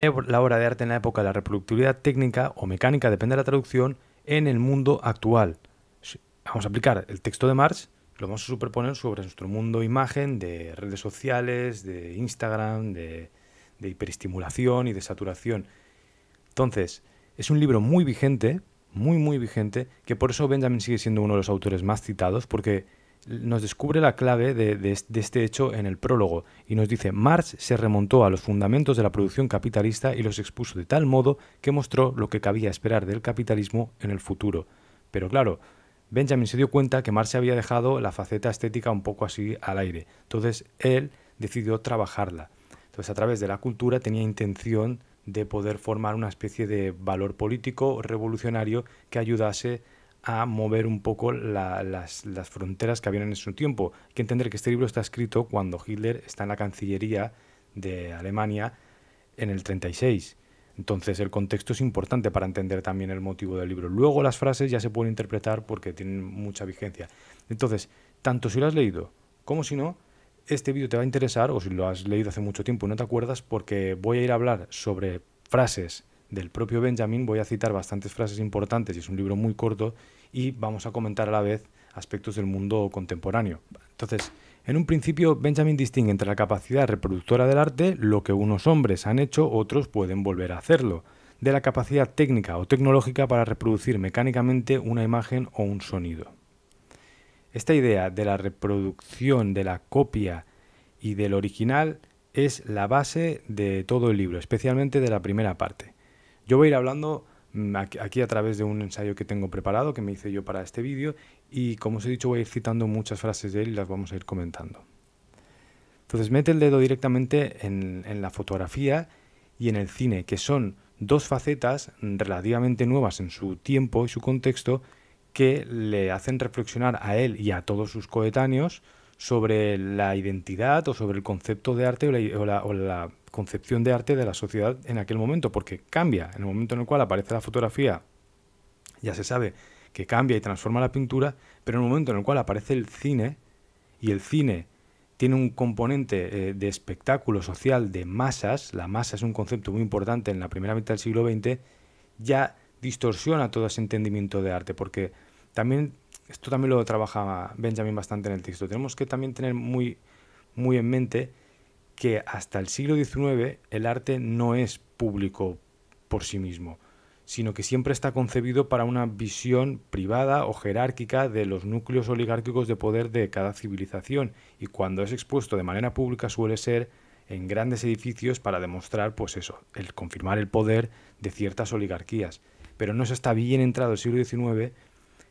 La obra de arte en la época de la reproductibilidad técnica o mecánica, depende de la traducción, en el mundo actual. Vamos a aplicar el texto de Marx, lo vamos a superponer sobre nuestro mundo imagen de redes sociales, de Instagram, de hiperestimulación y de saturación. Entonces, es un libro muy vigente, muy vigente, que por eso Benjamin sigue siendo uno de los autores más citados, porque nos descubre la clave de este hecho en el prólogo y nos dice: Marx se remontó a los fundamentos de la producción capitalista y los expuso de tal modo que mostró lo que cabía esperar del capitalismo en el futuro. Pero claro, Benjamin se dio cuenta que Marx había dejado la faceta estética un poco así al aire. Entonces él decidió trabajarla. Entonces, a través de la cultura tenía intención de poder formar una especie de valor político revolucionario que ayudase a mover un poco las fronteras que habían en su tiempo. Hay que entender que este libro está escrito cuando Hitler está en la Cancillería de Alemania en el 36. Entonces el contexto es importante para entender también el motivo del libro. Luego las frases ya se pueden interpretar porque tienen mucha vigencia. Entonces, tanto si lo has leído como si no, este vídeo te va a interesar, o si lo has leído hace mucho tiempo y no te acuerdas, porque voy a ir a hablar sobre frases del propio Benjamin, voy a citar bastantes frases importantes y es un libro muy corto, y vamos a comentar a la vez aspectos del mundo contemporáneo. Entonces, en un principio, Benjamin distingue entre la capacidad reproductora del arte, lo que unos hombres han hecho, otros pueden volver a hacerlo, de la capacidad técnica o tecnológica para reproducir mecánicamente una imagen o un sonido. Esta idea de la reproducción, de la copia y del original es la base de todo el libro, especialmente de la primera parte. Yo voy a ir hablando aquí a través de un ensayo que tengo preparado, que me hice yo para este vídeo, y como os he dicho voy a ir citando muchas frases de él y las vamos a ir comentando. Entonces mete el dedo directamente en la fotografía y en el cine, que son dos facetas relativamente nuevas en su tiempo y su contexto, que le hacen reflexionar a él y a todos sus coetáneos sobre la identidad o sobre el concepto de arte o la concepción de arte de la sociedad en aquel momento, porque cambia. En el momento en el cual aparece la fotografía, ya se sabe que cambia y transforma la pintura, pero en el momento en el cual aparece el cine, y el cine tiene un componente de espectáculo social de masas, la masa es un concepto muy importante en la primera mitad del siglo XX, ya distorsiona todo ese entendimiento de arte, porque también, esto también lo trabaja Benjamin bastante en el texto, tenemos que también tener muy en mente que hasta el siglo XIX el arte no es público por sí mismo, sino que siempre está concebido para una visión privada o jerárquica de los núcleos oligárquicos de poder de cada civilización, y cuando es expuesto de manera pública suele ser en grandes edificios para demostrar, pues eso, el confirmar el poder de ciertas oligarquías. Pero no es hasta bien entrado el siglo XIX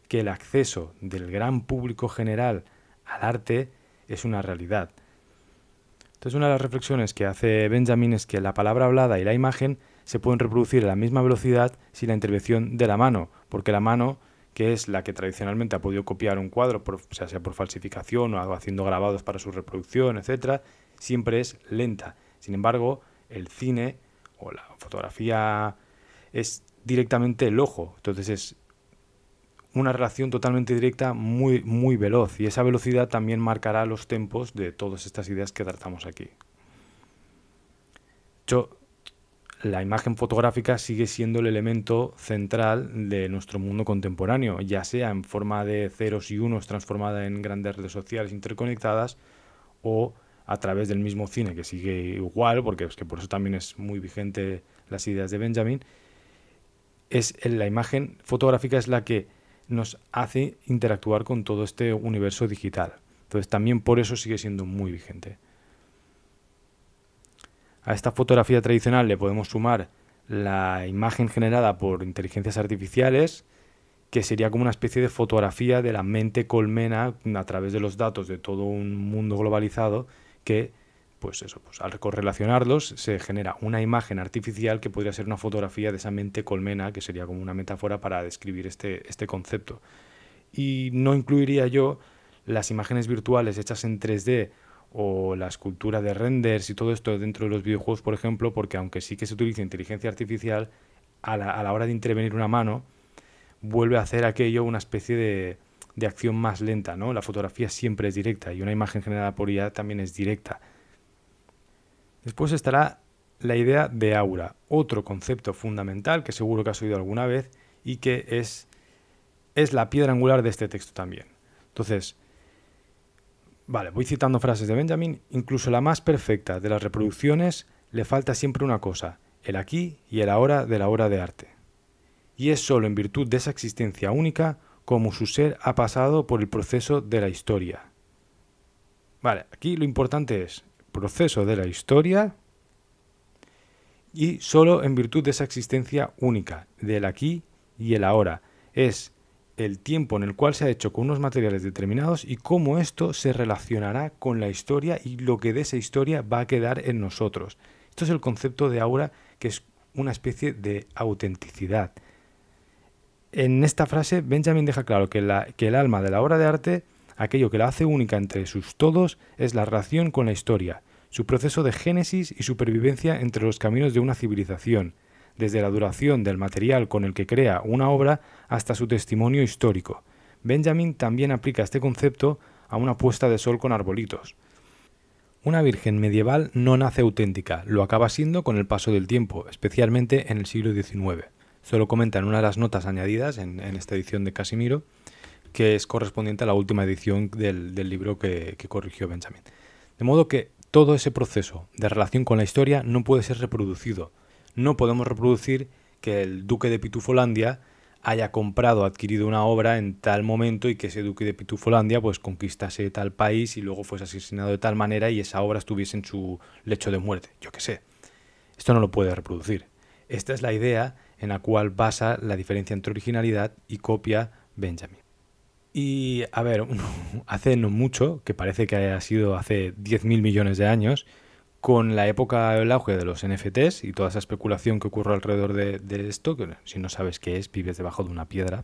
que el acceso del gran público general al arte es una realidad. Entonces, una de las reflexiones que hace Benjamin es que la palabra hablada y la imagen se pueden reproducir a la misma velocidad sin la intervención de la mano, porque la mano, que es la que tradicionalmente ha podido copiar un cuadro, sea por falsificación o haciendo grabados para su reproducción, etcétera, siempre es lenta. Sin embargo, el cine o la fotografía es directamente el ojo, entonces es una relación totalmente directa, muy veloz, y esa velocidad también marcará los tempos de todas estas ideas que tratamos aquí. De hecho, la imagen fotográfica sigue siendo el elemento central de nuestro mundo contemporáneo, ya sea en forma de ceros y unos transformada en grandes redes sociales interconectadas, o a través del mismo cine, que sigue igual, porque es que por eso también es muy vigente las ideas de Benjamin. La imagen fotográfica es la que nos hace interactuar con todo este universo digital. Entonces también por eso sigue siendo muy vigente. A esta fotografía tradicional le podemos sumar la imagen generada por inteligencias artificiales, que sería como una especie de fotografía de la mente colmena a través de los datos de todo un mundo globalizado, que pues eso, pues al correlacionarlos se genera una imagen artificial que podría ser una fotografía de esa mente colmena, que sería como una metáfora para describir este concepto. Y no incluiría yo las imágenes virtuales hechas en 3D o la escultura de renders y todo esto dentro de los videojuegos, por ejemplo, porque aunque sí que se utiliza inteligencia artificial, a la hora de intervenir una mano, vuelve a hacer aquello una especie de acción más lenta, ¿no? La fotografía siempre es directa y una imagen generada por IA también es directa. Después estará la idea de aura, otro concepto fundamental que seguro que has oído alguna vez y que es la piedra angular de este texto también. Entonces, vale, voy citando frases de Benjamin. Incluso la más perfecta de las reproducciones le falta siempre una cosa, el aquí y el ahora de la obra de arte. Y es solo en virtud de esa existencia única como su ser ha pasado por el proceso de la historia. Vale, aquí lo importante es proceso de la historia y solo en virtud de esa existencia única, del aquí y el ahora. Es el tiempo en el cual se ha hecho con unos materiales determinados y cómo esto se relacionará con la historia y lo que de esa historia va a quedar en nosotros. Esto es el concepto de aura, que es una especie de autenticidad. En esta frase, Benjamin deja claro que el alma de la obra de arte, aquello que la hace única entre sus todos, es la relación con la historia, su proceso de génesis y supervivencia entre los caminos de una civilización, desde la duración del material con el que crea una obra hasta su testimonio histórico. Benjamin también aplica este concepto a una puesta de sol con arbolitos. Una virgen medieval no nace auténtica, lo acaba siendo con el paso del tiempo, especialmente en el siglo XIX. Esto lo comenta en una de las notas añadidas en esta edición de Casimiro, que es correspondiente a la última edición del libro que corrigió Benjamin. De modo que todo ese proceso de relación con la historia no puede ser reproducido. No podemos reproducir que el duque de Pitufolandia haya comprado o adquirido una obra en tal momento y que ese duque de Pitufolandia pues conquistase tal país y luego fuese asesinado de tal manera y esa obra estuviese en su lecho de muerte. Yo qué sé. Esto no lo puede reproducir. Esta es la idea en la cual basa la diferencia entre originalidad y copia Benjamin. Y, a ver, hace no mucho, que parece que haya sido hace 10.000 millones de años, con la época del auge de los NFTs y toda esa especulación que ocurre alrededor de esto, que si no sabes qué es, vives debajo de una piedra,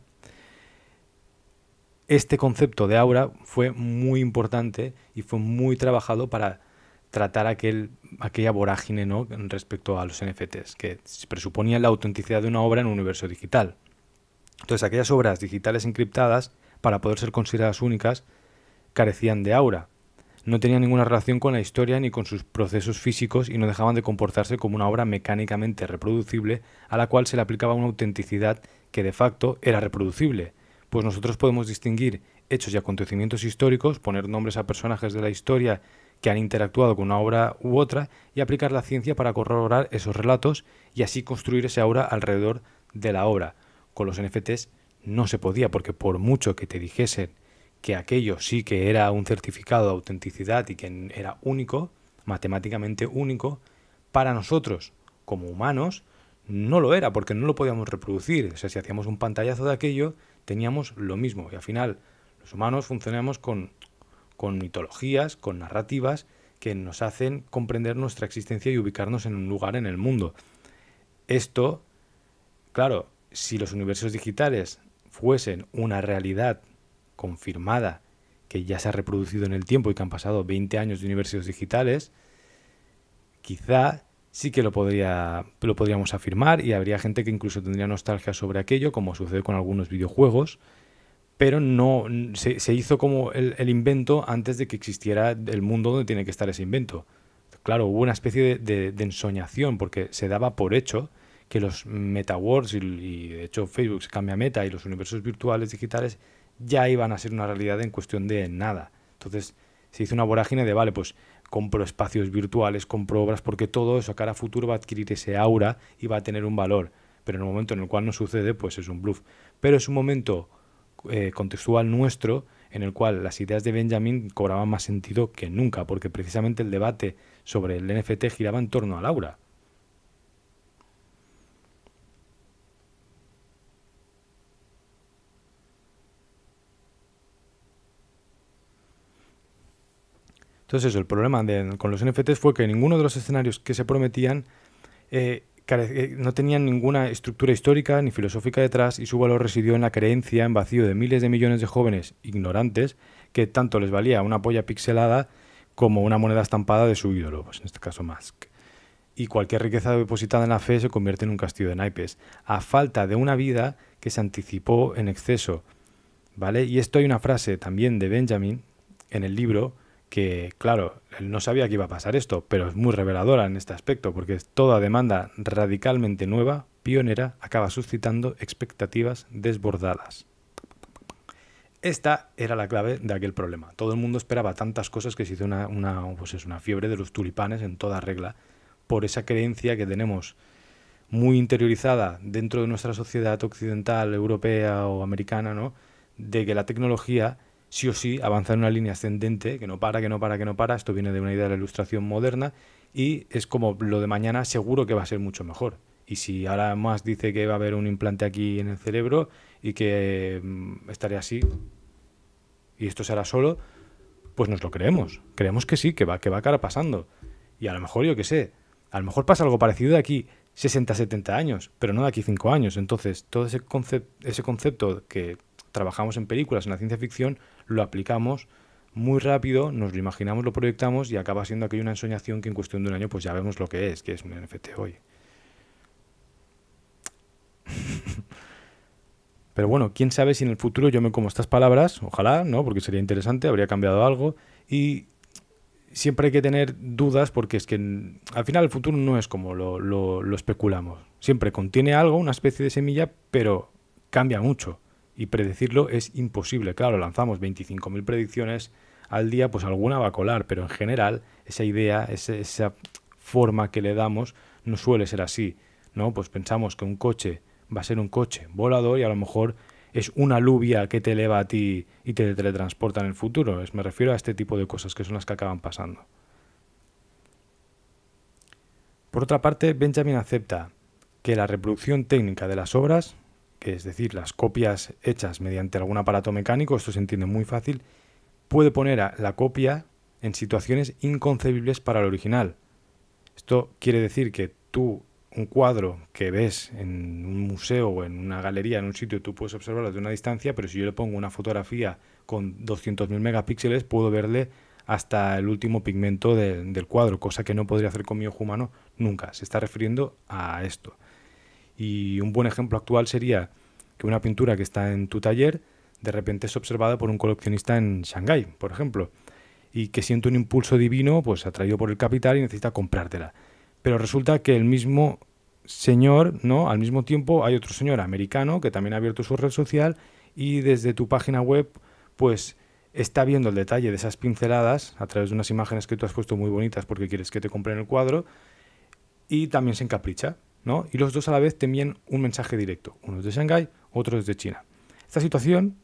este concepto de aura fue muy importante y fue muy trabajado para tratar aquella vorágine, ¿no?, respecto a los NFTs, que presuponía la autenticidad de una obra en un universo digital. Entonces, aquellas obras digitales encriptadas, para poder ser consideradas únicas, carecían de aura. No tenían ninguna relación con la historia ni con sus procesos físicos y no dejaban de comportarse como una obra mecánicamente reproducible a la cual se le aplicaba una autenticidad que de facto era reproducible. Pues nosotros podemos distinguir hechos y acontecimientos históricos, poner nombres a personajes de la historia que han interactuado con una obra u otra y aplicar la ciencia para corroborar esos relatos y así construir ese aura alrededor de la obra. Con los NFTs no se podía, porque por mucho que te dijesen que aquello sí que era un certificado de autenticidad y que era único, matemáticamente único, para nosotros, como humanos, no lo era, porque no lo podíamos reproducir. O sea, si hacíamos un pantallazo de aquello, teníamos lo mismo. Y al final, los humanos funcionamos con mitologías, con narrativas que nos hacen comprender nuestra existencia y ubicarnos en un lugar en el mundo. Esto, claro, si los universos digitales fuesen una realidad confirmada que ya se ha reproducido en el tiempo y que han pasado 20 años de universos digitales, quizá sí que lo podríamos afirmar y habría gente que incluso tendría nostalgia sobre aquello, como sucede con algunos videojuegos, pero no se hizo como el invento antes de que existiera el mundo donde tiene que estar ese invento. Claro, hubo una especie de ensoñación, porque se daba por hecho que los metaverse y de hecho Facebook se cambia a Meta y los universos virtuales digitales ya iban a ser una realidad en cuestión de nada. Entonces se hizo una vorágine de, vale, pues compro espacios virtuales, compro obras, porque todo eso a cara a futuro va a adquirir ese aura y va a tener un valor. Pero en el momento en el cual no sucede, pues es un bluff. Pero es un momento contextual nuestro en el cual las ideas de Benjamin cobraban más sentido que nunca, porque precisamente el debate sobre el NFT giraba en torno al aura. Entonces eso, el problema con los NFTs fue que ninguno de los escenarios que se prometían no tenían ninguna estructura histórica ni filosófica detrás, y su valor residió en la creencia en vacío de miles de millones de jóvenes ignorantes que tanto les valía una polla pixelada como una moneda estampada de su ídolo, pues en este caso Musk. Y cualquier riqueza depositada en la fe se convierte en un castillo de naipes, a falta de una vida que se anticipó en exceso, ¿vale? Y esto hay una frase también de Benjamin en el libro que, claro, él no sabía que iba a pasar esto, pero es muy reveladora en este aspecto, porque toda demanda radicalmente nueva, pionera, acaba suscitando expectativas desbordadas. Esta era la clave de aquel problema. Todo el mundo esperaba tantas cosas que se hizo una fiebre de los tulipanes en toda regla, por esa creencia que tenemos muy interiorizada dentro de nuestra sociedad occidental, europea o americana, ¿no? De que la tecnología sí o sí avanza en una línea ascendente, que no para, que no para, que no para. Esto viene de una idea de la ilustración moderna y es como lo de mañana seguro que va a ser mucho mejor. Y si ahora más dice que va a haber un implante aquí en el cerebro y que estaré así y esto será solo, pues nos lo creemos. Creemos que sí, que va a acabar pasando. Y a lo mejor, yo qué sé, a lo mejor pasa algo parecido de aquí 60, 70 años, pero no de aquí 5 años. Entonces, todo ese concepto que trabajamos en películas, en la ciencia ficción, lo aplicamos muy rápido, nos lo imaginamos, lo proyectamos y acaba siendo aquella una ensoñación que en cuestión de un año pues ya vemos lo que es un NFT hoy. Pero bueno, quién sabe si en el futuro yo me como estas palabras, ojalá, ¿no? Porque sería interesante, habría cambiado algo y siempre hay que tener dudas porque es que al final el futuro no es como lo especulamos. Siempre contiene algo, una especie de semilla, pero cambia mucho y predecirlo es imposible. Claro, lanzamos 25.000 predicciones al día, pues alguna va a colar, pero en general esa idea, esa forma que le damos no suele ser así, ¿no? Pues pensamos que un coche va a ser un coche volador y a lo mejor es una lluvia que te eleva a ti y te teletransporta en el futuro. Me refiero a este tipo de cosas que son las que acaban pasando. Por otra parte, Benjamin acepta que la reproducción técnica de las obras, que es decir, las copias hechas mediante algún aparato mecánico, esto se entiende muy fácil, puede poner a la copia en situaciones inconcebibles para el original. Esto quiere decir que tú, un cuadro que ves en un museo o en una galería, en un sitio, tú puedes observarlo desde una distancia, pero si yo le pongo una fotografía con 200.000 megapíxeles, puedo verle hasta el último pigmento del cuadro, cosa que no podría hacer con mi ojo humano nunca. Se está refiriendo a esto. Y un buen ejemplo actual sería que una pintura que está en tu taller de repente es observada por un coleccionista en Shanghái, por ejemplo, y que siente un impulso divino, pues atraído por el capital y necesita comprártela. Pero resulta que el mismo señor, ¿no? Al mismo tiempo hay otro señor americano que también ha abierto su red social y desde tu página web, pues está viendo el detalle de esas pinceladas a través de unas imágenes que tú has puesto muy bonitas porque quieres que te compren el cuadro y también se encapricha, ¿no? Y los dos a la vez te envían un mensaje directo. Uno es de Shanghái, otro es de China. Esta situación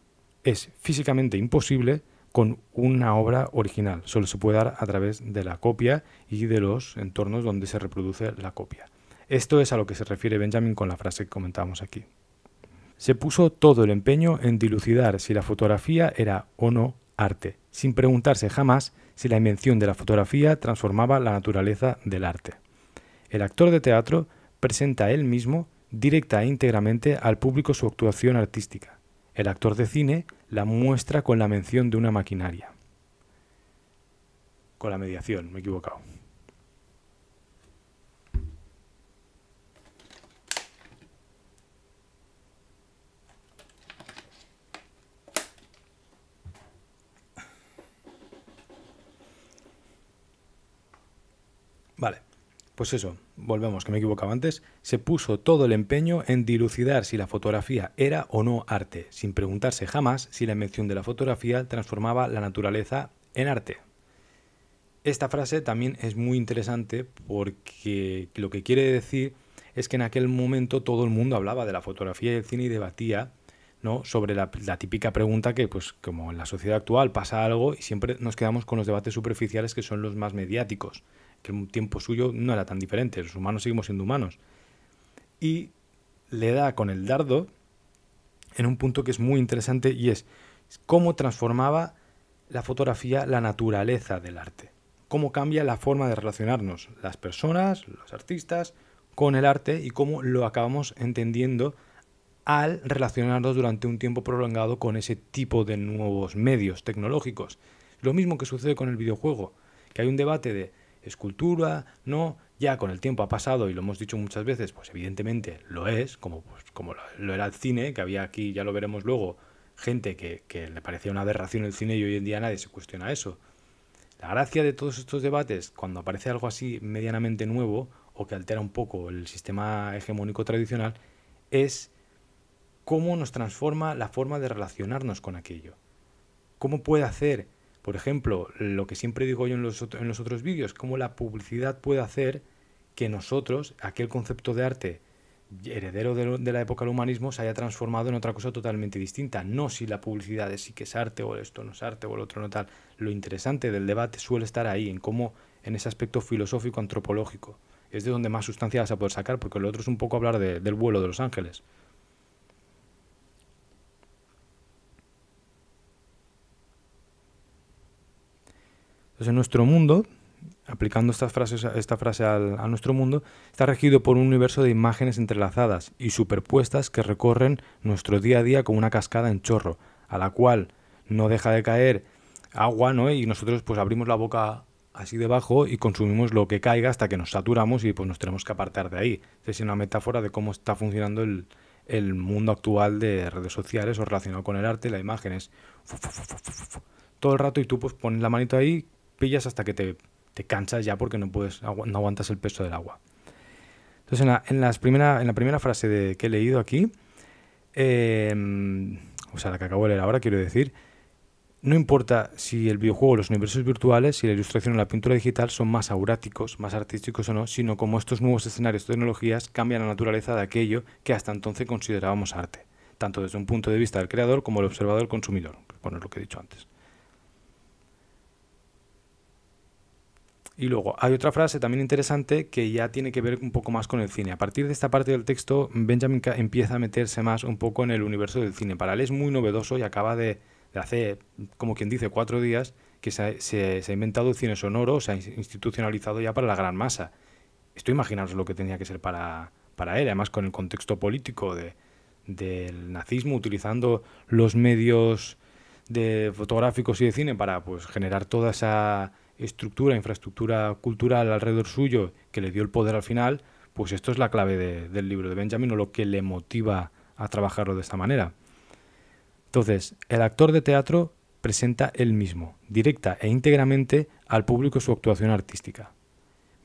es físicamente imposible con una obra original. Solo se puede dar a través de la copia y de los entornos donde se reproduce la copia. Esto es a lo que se refiere Benjamin con la frase que comentábamos aquí. Se puso todo el empeño en dilucidar si la fotografía era o no arte, sin preguntarse jamás si la invención de la fotografía transformaba la naturaleza del arte. El actor de teatro presenta él mismo directa e íntegramente al público su actuación artística. El actor de cine la muestra con la mención de una maquinaria. Con la mediación, me he equivocado. Vale, pues eso, volvemos, que me he equivocado antes. Se puso todo el empeño en dilucidar si la fotografía era o no arte, sin preguntarse jamás si la invención de la fotografía transformaba la naturaleza en arte. Esta frase también es muy interesante porque lo que quiere decir es que en aquel momento todo el mundo hablaba de la fotografía y el cine y debatía, ¿no?, sobre la típica pregunta que, pues, como en la sociedad actual pasa algo y siempre nos quedamos con los debates superficiales que son los más mediáticos, que en un tiempo suyo no era tan diferente, los humanos seguimos siendo humanos. Y le da con el dardo en un punto que es muy interesante y es cómo transformaba la fotografía la naturaleza del arte. Cómo cambia la forma de relacionarnos las personas, los artistas, con el arte y cómo lo acabamos entendiendo al relacionarnos durante un tiempo prolongado con ese tipo de nuevos medios tecnológicos. Lo mismo que sucede con el videojuego, que hay un debate de escultura, no, ya con el tiempo ha pasado y lo hemos dicho muchas veces, pues evidentemente lo es, como lo era el cine, que había aquí, ya lo veremos luego, gente que le parecía una aberración el cine y hoy en día nadie se cuestiona eso. La gracia de todos estos debates, cuando aparece algo así medianamente nuevo o que altera un poco el sistema hegemónico tradicional, es cómo nos transforma la forma de relacionarnos con aquello. ¿Cómo puede hacer, por ejemplo, lo que siempre digo yo en los otros vídeos, cómo la publicidad puede hacer que nosotros, aquel concepto de arte heredero de la época del humanismo, se haya transformado en otra cosa totalmente distinta? No si la publicidad es sí que es arte o esto no es arte o el otro no tal. Lo interesante del debate suele estar ahí, en cómo, en ese aspecto filosófico, antropológico. Es de donde más sustancia vas a poder sacar, porque lo otro es un poco hablar del vuelo de los ángeles. Entonces, en nuestro mundo, aplicando esta frase a nuestro mundo, está regido por un universo de imágenes entrelazadas y superpuestas que recorren nuestro día a día como una cascada en chorro, a la cual no deja de caer agua, ¿no? Y nosotros pues abrimos la boca así debajo y consumimos lo que caiga hasta que nos saturamos y pues nos tenemos que apartar de ahí. Es una metáfora de cómo está funcionando el mundo actual de redes sociales o relacionado con el arte, la imagen es todo el rato y tú pues pones la manito ahí, pillas hasta que te cansas ya porque no aguantas el peso del agua. Entonces en la primera frase que he leído aquí, o sea, la que acabo de leer ahora, quiero decir, no importa si el videojuego, los universos virtuales, si la ilustración o la pintura digital son más auráticos, más artísticos o no, sino como estos nuevos escenarios o tecnologías cambian la naturaleza de aquello que hasta entonces considerábamos arte, tanto desde un punto de vista del creador como del observador consumidor, bueno, es lo que he dicho antes. Y luego hay otra frase también interesante que ya tiene que ver un poco más con el cine. A partir de esta parte del texto, Benjamin empieza a meterse más un poco en el universo del cine. Para él es muy novedoso y acaba de hace, como quien dice, 4 días que se ha inventado el cine sonoro, se ha institucionalizado ya para la gran masa. Esto imaginaros lo que tenía que ser para él, además con el contexto político del nazismo, utilizando los medios fotográficos y de cine para pues generar toda esa infraestructura cultural alrededor suyo que le dio el poder al final. Pues esto es la clave del libro de Benjamin, o lo que le motiva a trabajarlo de esta manera. Entonces, el actor de teatro presenta él mismo, directa e íntegramente al público su actuación artística,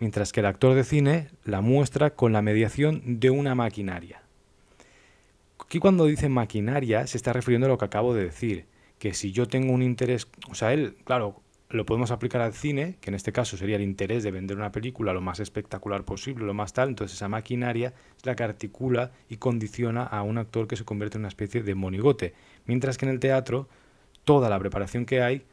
mientras que el actor de cine la muestra con la mediación de una maquinaria. Aquí cuando dice maquinaria se está refiriendo a lo que acabo de decir, que si yo tengo un interés, o sea, él, claro, lo podemos aplicar al cine, que en este caso sería el interés de vender una película lo más espectacular posible, lo más tal, entonces esa maquinaria es la que articula y condiciona a un actor que se convierte en una especie de monigote, mientras que en el teatro toda la preparación que hay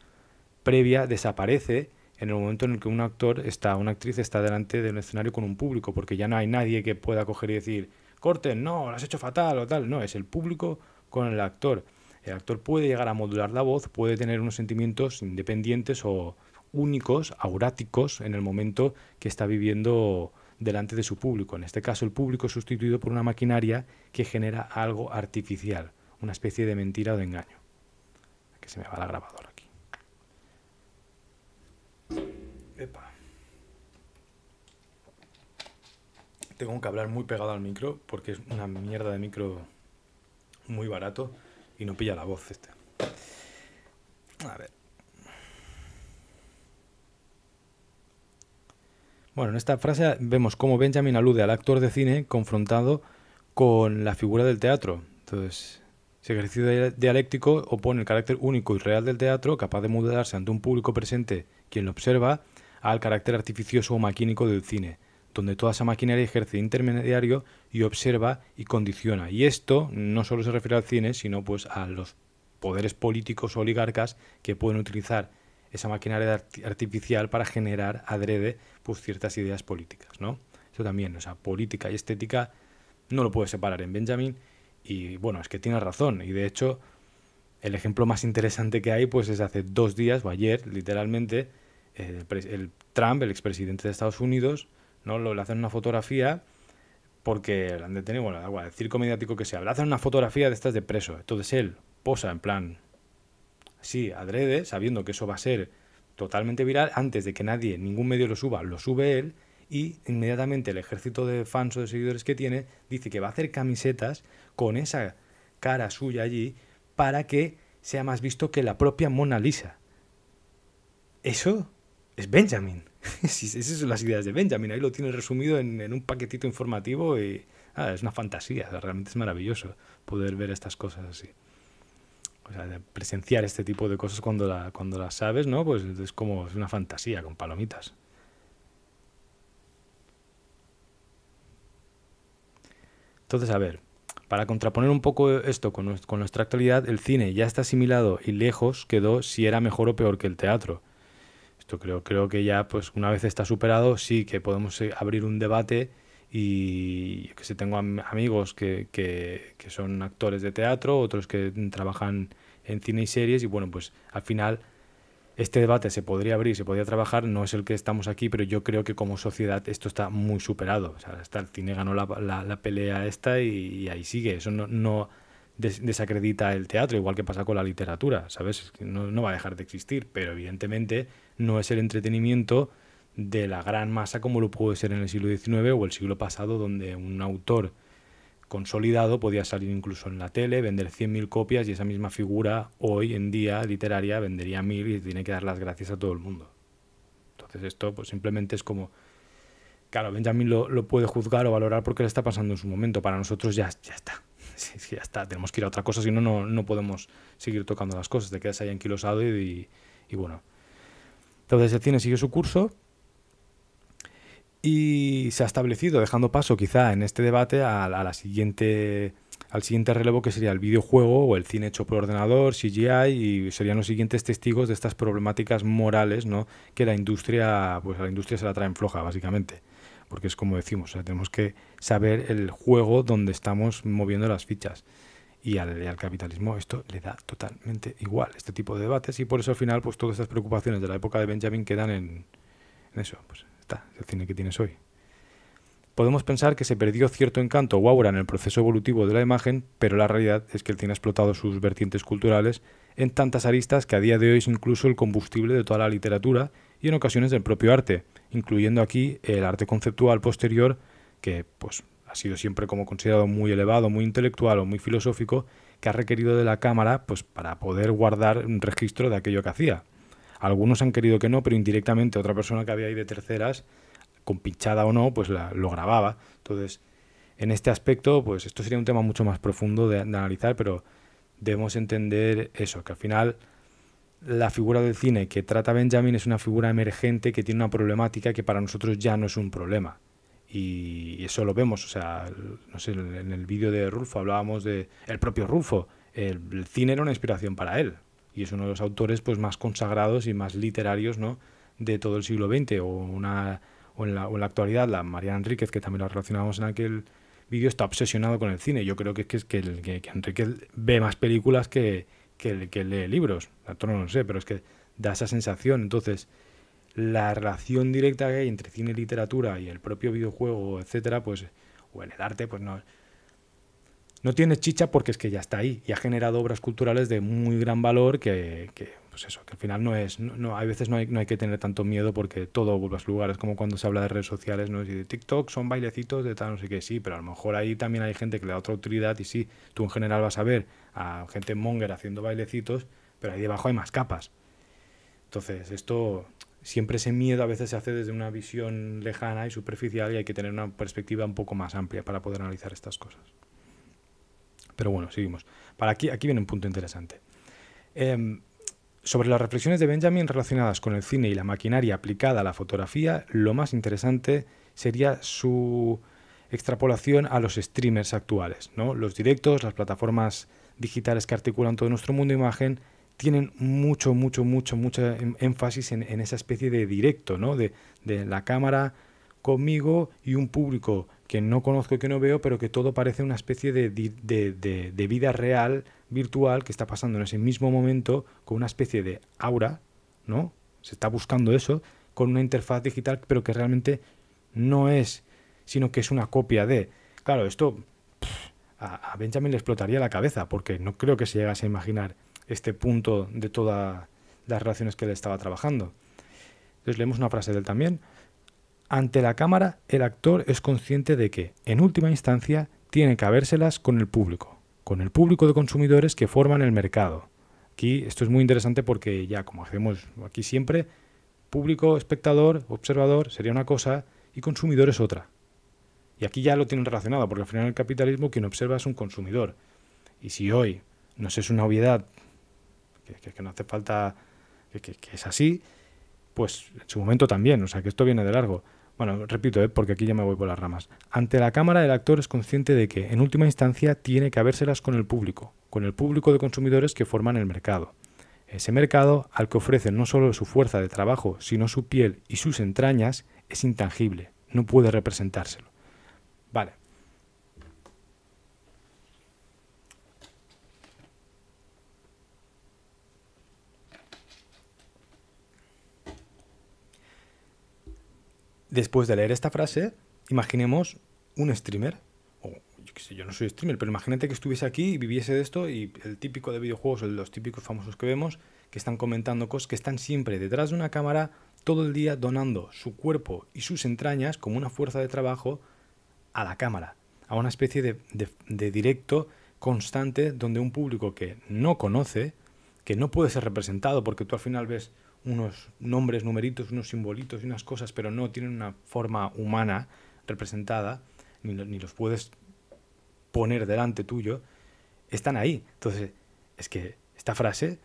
previa desaparece en el momento en el que un actor una actriz está delante de un escenario con un público, porque ya no hay nadie que pueda coger y decir, corten, no, lo has hecho fatal o tal, no, es el público con el actor. El actor puede llegar a modular la voz, puede tener unos sentimientos independientes o únicos, auráticos, en el momento que está viviendo delante de su público. En este caso, el público es sustituido por una maquinaria que genera algo artificial, una especie de mentira o de engaño. Que se me va la grabadora aquí. Epa. Tengo que hablar muy pegado al micro porque es una mierda de micro muy barato y no pilla la voz este. A ver. Bueno, en esta frase vemos cómo Benjamin alude al actor de cine confrontado con la figura del teatro. Entonces, ese ejercicio dialéctico opone el carácter único y real del teatro, capaz de modelarse ante un público presente, quien lo observa, al carácter artificioso o maquínico del cine, donde toda esa maquinaria ejerce intermediario y observa y condiciona. Y esto no solo se refiere al cine, sino pues a los poderes políticos o oligarcas que pueden utilizar esa maquinaria artificial para generar adrede pues ciertas ideas políticas, ¿no? Eso también, o sea, política y estética no lo puedes separar en Benjamin, y bueno, es que tiene razón, y de hecho el ejemplo más interesante que hay pues es hace 2 días o ayer, literalmente, el Trump, el expresidente de Estados Unidos, ¿no? Le hacen una fotografía porque le han detenido, bueno, el circo mediático que sea, le hacen una fotografía de estas de preso, entonces él posa en plan sí, adrede, sabiendo que eso va a ser totalmente viral, antes de que nadie, ningún medio lo suba, lo sube él, y inmediatamente el ejército de fans o de seguidores que tiene dice que va a hacer camisetas con esa cara suya allí para que sea más visto que la propia Mona Lisa. Eso es Benjamin. Esas son las ideas de Benjamin. Ahí lo tienes resumido en un paquetito informativo y es una fantasía. O sea, realmente es maravilloso poder ver estas cosas así. O sea, de presenciar este tipo de cosas cuando las sabes, ¿no? Pues es como es una fantasía con palomitas. Entonces, a ver, para contraponer un poco esto con nuestra actualidad, el cine ya está asimilado y lejos quedó si era mejor o peor que el teatro. Esto creo que ya, pues una vez está superado, sí que podemos abrir un debate y yo que sé, tengo amigos que son actores de teatro, otros que trabajan en cine y series y bueno, pues al final este debate se podría abrir, se podría trabajar, no es el que estamos aquí, pero yo creo que como sociedad esto está muy superado. O sea, hasta el cine ganó la pelea esta y ahí sigue. Eso no desacredita el teatro, igual que pasa con la literatura, ¿sabes? Es que no va a dejar de existir, pero evidentemente no es el entretenimiento de la gran masa como lo pudo ser en el siglo XIX o el siglo pasado, donde un autor consolidado podía salir incluso en la tele, vender 100.000 copias y esa misma figura hoy en día literaria vendería 1.000 y tiene que dar las gracias a todo el mundo. Entonces esto pues simplemente es como, claro, Benjamin lo puede juzgar o valorar porque le está pasando en su momento, para nosotros ya está. Sí, ya está, tenemos que ir a otra cosa, si no, no podemos seguir tocando las cosas, te quedas ahí anquilosado y bueno. Entonces el cine sigue su curso y se ha establecido, dejando paso quizá en este debate al siguiente relevo que sería el videojuego o el cine hecho por ordenador, CGI, y serían los siguientes testigos de estas problemáticas morales, ¿no? Que la industria, pues a la industria se la traen floja, básicamente. Porque es como decimos, o sea, tenemos que saber el juego donde estamos moviendo las fichas. Y al capitalismo esto le da totalmente igual, este tipo de debates, y por eso al final pues todas estas preocupaciones de la época de Benjamin quedan en eso, pues está, el cine que tienes hoy. Podemos pensar que se perdió cierto encanto o aura en el proceso evolutivo de la imagen, pero la realidad es que el cine ha explotado sus vertientes culturales en tantas aristas que a día de hoy es incluso el combustible de toda la literatura y en ocasiones del propio arte, incluyendo aquí el arte conceptual posterior, que pues ha sido siempre como considerado muy elevado, muy intelectual o muy filosófico, que ha requerido de la cámara pues para poder guardar un registro de aquello que hacía. Algunos han querido que no, pero indirectamente otra persona que había ahí de terceras, con pinchada o no, pues lo grababa. Entonces, en este aspecto, pues esto sería un tema mucho más profundo de analizar, pero debemos entender eso, que al final la figura del cine que trata Benjamin es una figura emergente que tiene una problemática que para nosotros ya no es un problema. Y eso lo vemos, o sea, no sé, en el vídeo de Rulfo hablábamos de el propio Rulfo. El cine era una inspiración para él y es uno de los autores pues más consagrados y más literarios, ¿no? De todo el siglo XX o en la actualidad la Mariana Enríquez, que también lo relacionábamos en aquel vídeo, está obsesionado con el cine. Yo creo que Enríquez ve más películas que lee libros. Esto no lo sé, pero es que da esa sensación. Entonces, la relación directa que hay entre cine y literatura y el propio videojuego, etcétera, pues, o en el arte, pues no tiene chicha porque es que ya está ahí y ha generado obras culturales de muy gran valor pues eso, que al final hay veces no hay que tener tanto miedo porque todo vuelve a su lugar. Es como cuando se habla de redes sociales, ¿no? Y de TikTok son bailecitos de tal, no sé qué, sí, pero a lo mejor ahí también hay gente que le da otra utilidad y sí, tú en general vas a ver a gente monger haciendo bailecitos, pero ahí debajo hay más capas. Entonces, siempre ese miedo a veces se hace desde una visión lejana y superficial y hay que tener una perspectiva un poco más amplia para poder analizar estas cosas. Pero bueno, seguimos. Aquí viene un punto interesante. Sobre las reflexiones de Benjamin relacionadas con el cine y la maquinaria aplicada a la fotografía, lo más interesante sería su extrapolación a los streamers actuales, ¿no? Los directos, las plataformas digitales que articulan todo nuestro mundo de imagen, tienen mucho énfasis en esa especie de directo, ¿no? De la cámara conmigo y un público que no conozco y que no veo, pero que todo parece una especie de vida real, virtual, que está pasando en ese mismo momento con una especie de aura, ¿no? Se está buscando eso con una interfaz digital, pero que realmente no es, sino que es una copia de... Claro, esto a Benjamin le explotaría la cabeza, porque no creo que se llegase a imaginar este punto de todas las relaciones que él estaba trabajando. Entonces leemos una frase de él también. Ante la cámara, el actor es consciente de que, en última instancia, tiene que habérselas con el público de consumidores que forman el mercado. Aquí esto es muy interesante porque ya, como hacemos aquí siempre, público, espectador, observador sería una cosa y consumidor es otra. Y aquí ya lo tienen relacionado, porque al final en el capitalismo quien observa es un consumidor. Y si hoy nos es una obviedad, que no hace falta, que es así, pues en su momento también, o sea que esto viene de largo. Bueno, repito, porque aquí ya me voy por las ramas. Ante la cámara el actor es consciente de que, en última instancia, tiene que habérselas con el público de consumidores que forman el mercado. Ese mercado, al que ofrece no solo su fuerza de trabajo, sino su piel y sus entrañas, es intangible, no puede representárselo. Vale. Después de leer esta frase, imaginemos un streamer, o yo qué sé, yo no soy streamer, pero imagínate que estuviese aquí y viviese de esto y el típico de videojuegos, los típicos famosos que vemos, que están comentando cosas, que están siempre detrás de una cámara todo el día donando su cuerpo y sus entrañas como una fuerza de trabajo a la cámara, a una especie de directo constante donde un público que no conoce, que no puede ser representado porque tú al final ves unos nombres, numeritos, unos simbolitos y unas cosas, pero no tienen una forma humana representada, ni los puedes poner delante tuyo, están ahí. Entonces, es que esta frase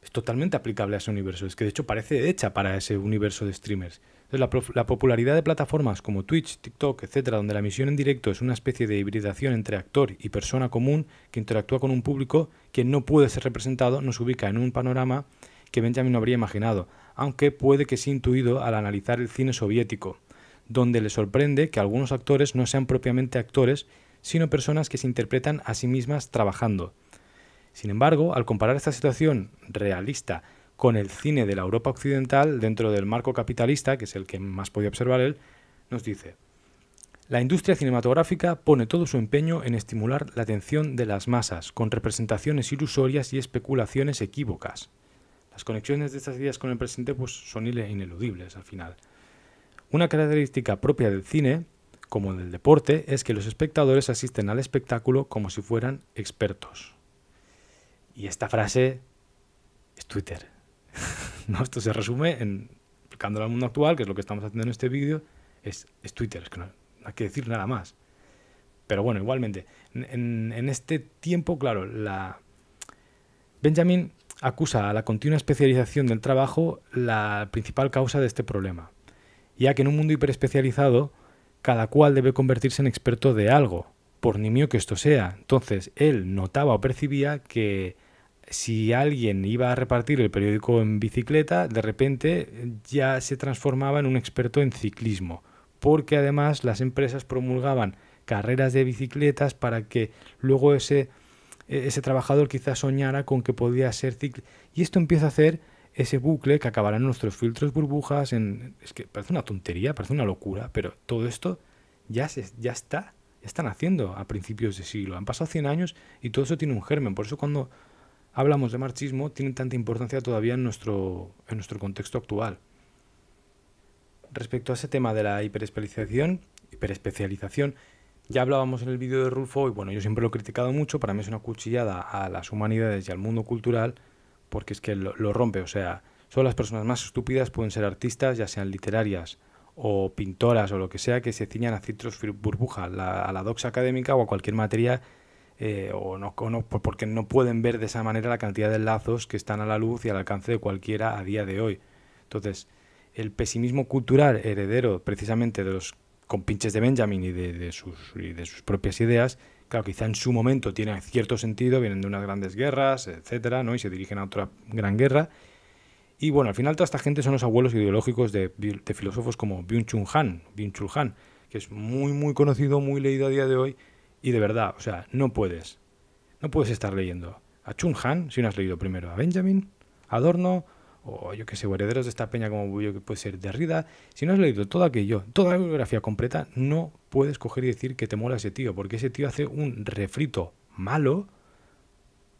es totalmente aplicable a ese universo. Es que de hecho parece hecha para ese universo de streamers. Entonces, la popularidad de plataformas como Twitch, TikTok, etcétera, donde la emisión en directo es una especie de hibridación entre actor y persona común que interactúa con un público que no puede ser representado, nos ubica en un panorama que Benjamin no habría imaginado, aunque puede que sí intuido al analizar el cine soviético, donde le sorprende que algunos actores no sean propiamente actores, sino personas que se interpretan a sí mismas trabajando. Sin embargo, al comparar esta situación realista con el cine de la Europa occidental dentro del marco capitalista, que es el que más podía observar él, nos dice: la industria cinematográfica pone todo su empeño en estimular la atención de las masas, con representaciones ilusorias y especulaciones equívocas. Las conexiones de estas ideas con el presente pues, son ineludibles al final. Una característica propia del cine, como del deporte, es que los espectadores asisten al espectáculo como si fueran expertos. Y esta frase es Twitter. ¿No? Esto se resume en, aplicándolo al mundo actual, que es lo que estamos haciendo en este vídeo, es Twitter. Es que no hay que decir nada más. Pero bueno, igualmente, en este tiempo, claro, Benjamin acusa a la continua especialización del trabajo la principal causa de este problema, ya que en un mundo hiperespecializado cada cual debe convertirse en experto de algo, por nimio que esto sea. Entonces él notaba o percibía que si alguien iba a repartir el periódico en bicicleta, de repente ya se transformaba en un experto en ciclismo, porque además las empresas promulgaban carreras de bicicletas para que luego ese trabajador quizás soñara con que podía ser ciclista. Y esto empieza a hacer ese bucle que acabará en nuestros filtros burbujas. Es que parece una tontería, parece una locura, pero todo esto ya están haciendo a principios de siglo. Han pasado 100 años y todo eso tiene un germen. Por eso cuando hablamos de marxismo tiene tanta importancia todavía en nuestro contexto actual. Respecto a ese tema de la hiperespecialización, ya hablábamos en el vídeo de Rulfo y bueno, yo siempre lo he criticado mucho, para mí es una cuchillada a las humanidades y al mundo cultural, porque es que lo rompe, o sea, solo las personas más estúpidas pueden ser artistas, ya sean literarias o pintoras o lo que sea, que se ciñan a filtros burbuja, a la doxa académica o a cualquier materia, porque no pueden ver de esa manera la cantidad de lazos que están a la luz y al alcance de cualquiera a día de hoy. Entonces, el pesimismo cultural heredero precisamente de los compinches de Benjamin y de sus propias ideas, claro, quizá en su momento tiene cierto sentido, vienen de unas grandes guerras, etcétera, ¿no? Y se dirigen a otra gran guerra. Y bueno, al final toda esta gente son los abuelos ideológicos de filósofos como Byung-Chul Han, que es muy, muy conocido, muy leído a día de hoy, y de verdad, o sea, no puedes estar leyendo a Chul Han si no has leído primero a Benjamin, a Adorno, o yo que sé, herederos de esta peña como yo que puede ser Derrida. Si no has leído todo aquello, toda la bibliografía completa, no puedes coger y decir que te mola ese tío, porque ese tío hace un refrito malo,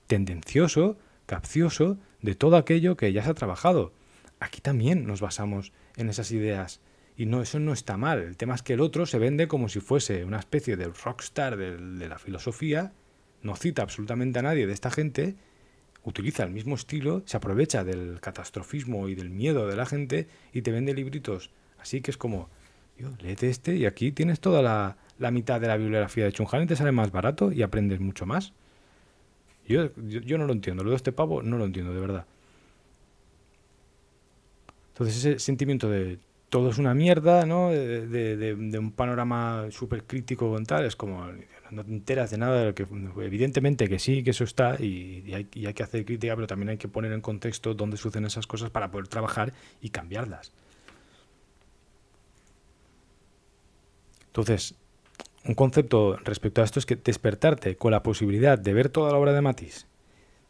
tendencioso, capcioso, de todo aquello que ya se ha trabajado. Aquí también nos basamos en esas ideas, y no, eso no está mal. El tema es que el otro se vende como si fuese una especie de rockstar de la filosofía, no cita absolutamente a nadie de esta gente, utiliza el mismo estilo, se aprovecha del catastrofismo y del miedo de la gente y te vende libritos. Así que es como, yo, léete este y aquí tienes toda la mitad de la bibliografía de Chung Han y te sale más barato y aprendes mucho más. Yo no lo entiendo, lo de este pavo no lo entiendo, de verdad. Entonces ese sentimiento de todo es una mierda, ¿no? De un panorama súper crítico con tal, es como, no te enteras de nada de lo que... Evidentemente que sí, que eso está y hay que hacer crítica, pero también hay que poner en contexto dónde suceden esas cosas para poder trabajar y cambiarlas. Entonces, un concepto respecto a esto es que despertarte con la posibilidad de ver toda la obra de Matisse,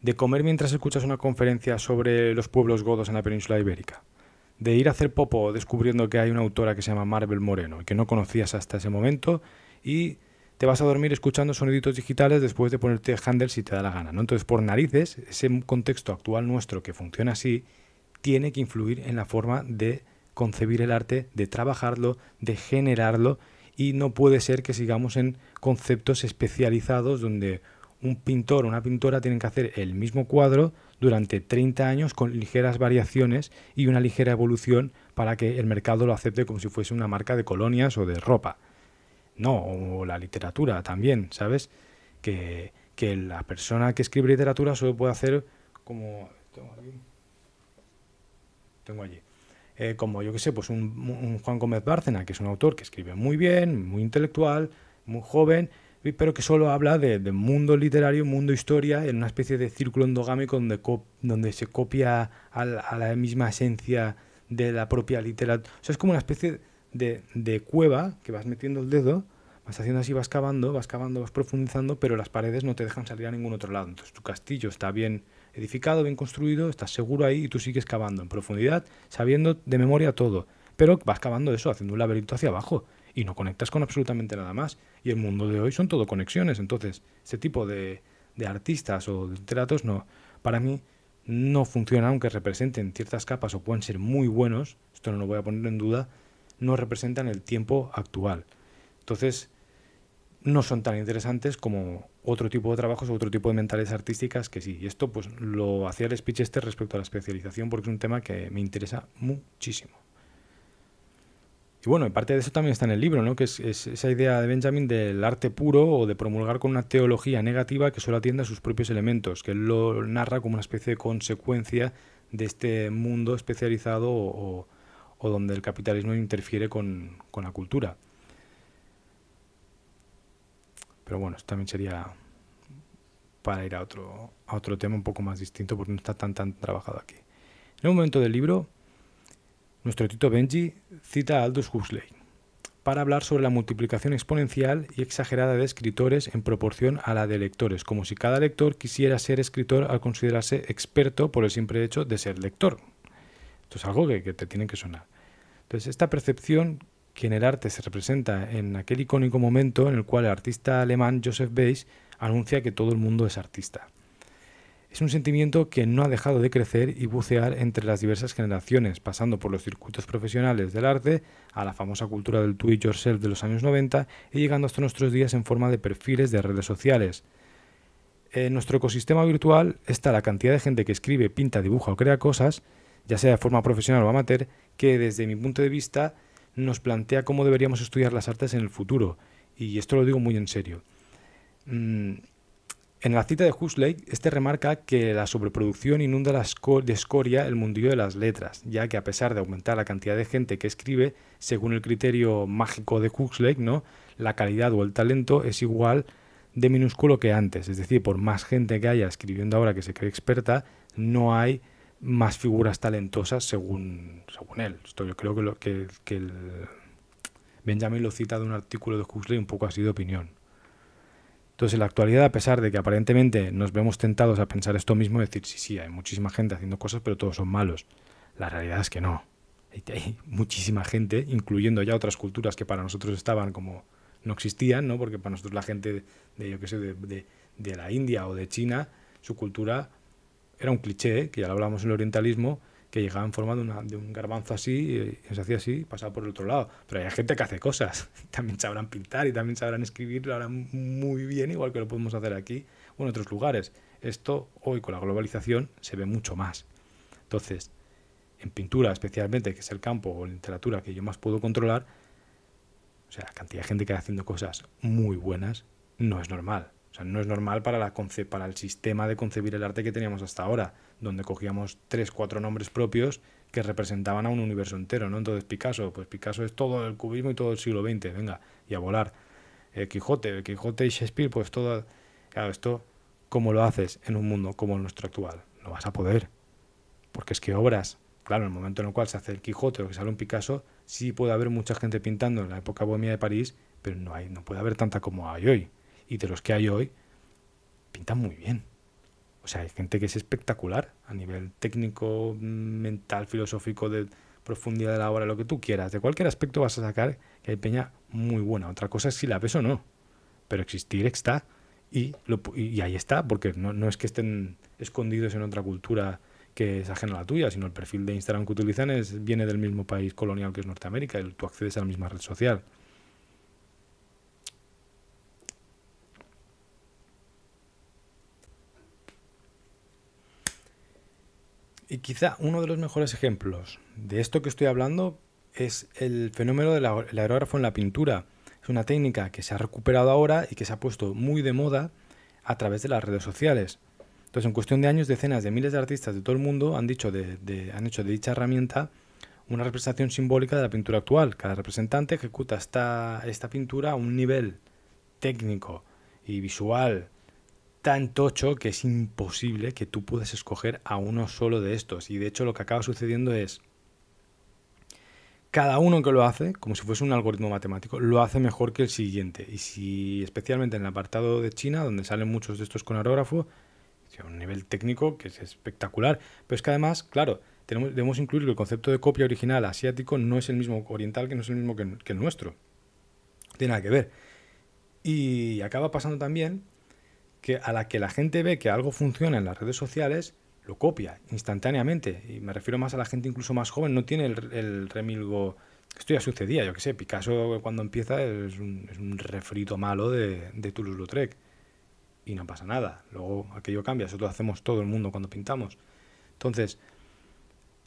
de comer mientras escuchas una conferencia sobre los pueblos godos en la península ibérica, de ir a hacer popo descubriendo que hay una autora que se llama Maribel Moreno y que no conocías hasta ese momento y te vas a dormir escuchando soniditos digitales después de ponerte Handel si te da la gana, ¿no? Entonces, por narices, ese contexto actual nuestro que funciona así tiene que influir en la forma de concebir el arte, de trabajarlo, de generarlo y no puede ser que sigamos en conceptos especializados donde un pintor o una pintora tienen que hacer el mismo cuadro durante 30 años con ligeras variaciones y una ligera evolución para que el mercado lo acepte como si fuese una marca de colonias o de ropa. No, o la literatura también, ¿sabes? Que la persona que escribe literatura solo puede hacer como... Tengo allí. Como yo que sé, pues un Juan Gómez Bárcena, que es un autor que escribe muy bien, muy intelectual, muy joven, pero que solo habla de mundo literario, mundo historia, en una especie de círculo endogámico donde se copia a la misma esencia de la propia literatura. O sea, es como una especie de cueva que vas metiendo el dedo, vas haciendo así, vas cavando, vas profundizando, pero las paredes no te dejan salir a ningún otro lado. Entonces tu castillo está bien edificado, bien construido, estás seguro ahí y tú sigues cavando en profundidad, sabiendo de memoria todo. Pero vas cavando eso, haciendo un laberinto hacia abajo y no conectas con absolutamente nada más. Y el mundo de hoy son todo conexiones. Entonces, este tipo de artistas o de literatos no, para mí no funciona, aunque representen ciertas capas o pueden ser muy buenos, esto no lo voy a poner en duda, no representan el tiempo actual. Entonces, no son tan interesantes como otro tipo de trabajos o otro tipo de mentalidades artísticas que sí. Y esto pues lo hacía el speech este respecto a la especialización porque es un tema que me interesa muchísimo. Y bueno, y parte de eso también está en el libro, ¿no? Que es esa idea de Benjamin del arte puro o de promulgar con una teología negativa que solo atiende a sus propios elementos, que él lo narra como una especie de consecuencia de este mundo especializado o donde el capitalismo interfiere con la cultura. Pero bueno, esto también sería para ir a otro tema un poco más distinto porque no está tan trabajado aquí. En un momento del libro, nuestro Tito Benji cita a Aldous Huxley para hablar sobre la multiplicación exponencial y exagerada de escritores en proporción a la de lectores, como si cada lector quisiera ser escritor al considerarse experto por el simple hecho de ser lector. Esto es algo que te tiene que sonar. Entonces, esta percepción que en el arte se representa en aquel icónico momento en el cual el artista alemán Joseph Beuys anuncia que todo el mundo es artista. Es un sentimiento que no ha dejado de crecer y bucear entre las diversas generaciones, pasando por los circuitos profesionales del arte, a la famosa cultura del do it yourself de los años 90 y llegando hasta nuestros días en forma de perfiles de redes sociales. En nuestro ecosistema virtual está la cantidad de gente que escribe, pinta, dibuja o crea cosas, ya sea de forma profesional o amateur, que desde mi punto de vista nos plantea cómo deberíamos estudiar las artes en el futuro. Y esto lo digo muy en serio. En la cita de Huxley, este remarca que la sobreproducción inunda de escoria el mundillo de las letras, ya que a pesar de aumentar la cantidad de gente que escribe, según el criterio mágico de Huxley, ¿no?, la calidad o el talento es igual de minúsculo que antes. Es decir, por más gente que haya escribiendo ahora que se cree experta, no hay más figuras talentosas según él. Esto yo creo que el Benjamin lo cita de un artículo de Huxley un poco así de opinión. Entonces, en la actualidad, a pesar de que aparentemente nos vemos tentados a pensar esto mismo, decir, sí, hay muchísima gente haciendo cosas, pero todos son malos. La realidad es que no. Hay muchísima gente, incluyendo ya otras culturas que para nosotros estaban como no existían, ¿no? Porque para nosotros la gente de la India o de China, su cultura era un cliché, que ya lo hablamos en el orientalismo, que llegaba en forma de un garbanzo así, y se hacía así y pasaba por el otro lado. Pero hay gente que hace cosas, también sabrán pintar y también sabrán escribir, lo harán muy bien, igual que lo podemos hacer aquí o en otros lugares. Esto hoy con la globalización se ve mucho más. Entonces, en pintura especialmente, que es el campo, o en literatura que yo más puedo controlar, o sea, la cantidad de gente que va haciendo cosas muy buenas no es normal. O sea, no es normal para para el sistema de concebir el arte que teníamos hasta ahora, donde cogíamos 3, 4 nombres propios que representaban a un universo entero, ¿no? Entonces Picasso, pues Picasso es todo el cubismo y todo el siglo XX, venga, y a volar. Quijote y Shakespeare, pues todo... Claro, esto, ¿cómo lo haces en un mundo como el nuestro actual? No vas a poder. Porque es que obras, claro, en el momento en el cual se hace el Quijote o que sale un Picasso, sí puede haber mucha gente pintando en la época bohemia de París, pero no puede haber tanta como hay hoy. Y de los que hay hoy, pintan muy bien. O sea, hay gente que es espectacular a nivel técnico, mental, filosófico, de profundidad de la obra, lo que tú quieras. De cualquier aspecto vas a sacar que hay peña muy buena. Otra cosa es si la ves o no. Pero existir está. Y ahí está, porque no es que estén escondidos en otra cultura que es ajena a la tuya, sino el perfil de Instagram que utilizan viene del mismo país colonial que es Norteamérica, y tú accedes a la misma red social. Y quizá uno de los mejores ejemplos de esto que estoy hablando es el fenómeno del aerógrafo en la pintura. Es una técnica que se ha recuperado ahora y que se ha puesto muy de moda a través de las redes sociales. Entonces, en cuestión de años, decenas de miles de artistas de todo el mundo han hecho de dicha herramienta una representación simbólica de la pintura actual. Cada representante ejecuta esta pintura a un nivel técnico y visual tan tocho que es imposible que tú puedas escoger a uno solo de estos. Y de hecho lo que acaba sucediendo es cada uno que lo hace, como si fuese un algoritmo matemático, lo hace mejor que el siguiente. Y si especialmente en el apartado de China, donde salen muchos de estos con aerógrafo, tiene un nivel técnico que es espectacular. Pero es que además, claro, debemos incluir que el concepto de copia original asiático no es el mismo oriental, que no es el mismo que el nuestro. No tiene nada que ver. Y acaba pasando también que a la que la gente ve que algo funciona en las redes sociales, lo copia instantáneamente. Y me refiero más a la gente incluso más joven, no tiene el remilgo. Esto ya sucedía, yo que sé, Picasso cuando empieza es un refrito malo de Toulouse-Lautrec. Y no pasa nada. Luego aquello cambia, eso lo hacemos todo el mundo cuando pintamos. Entonces,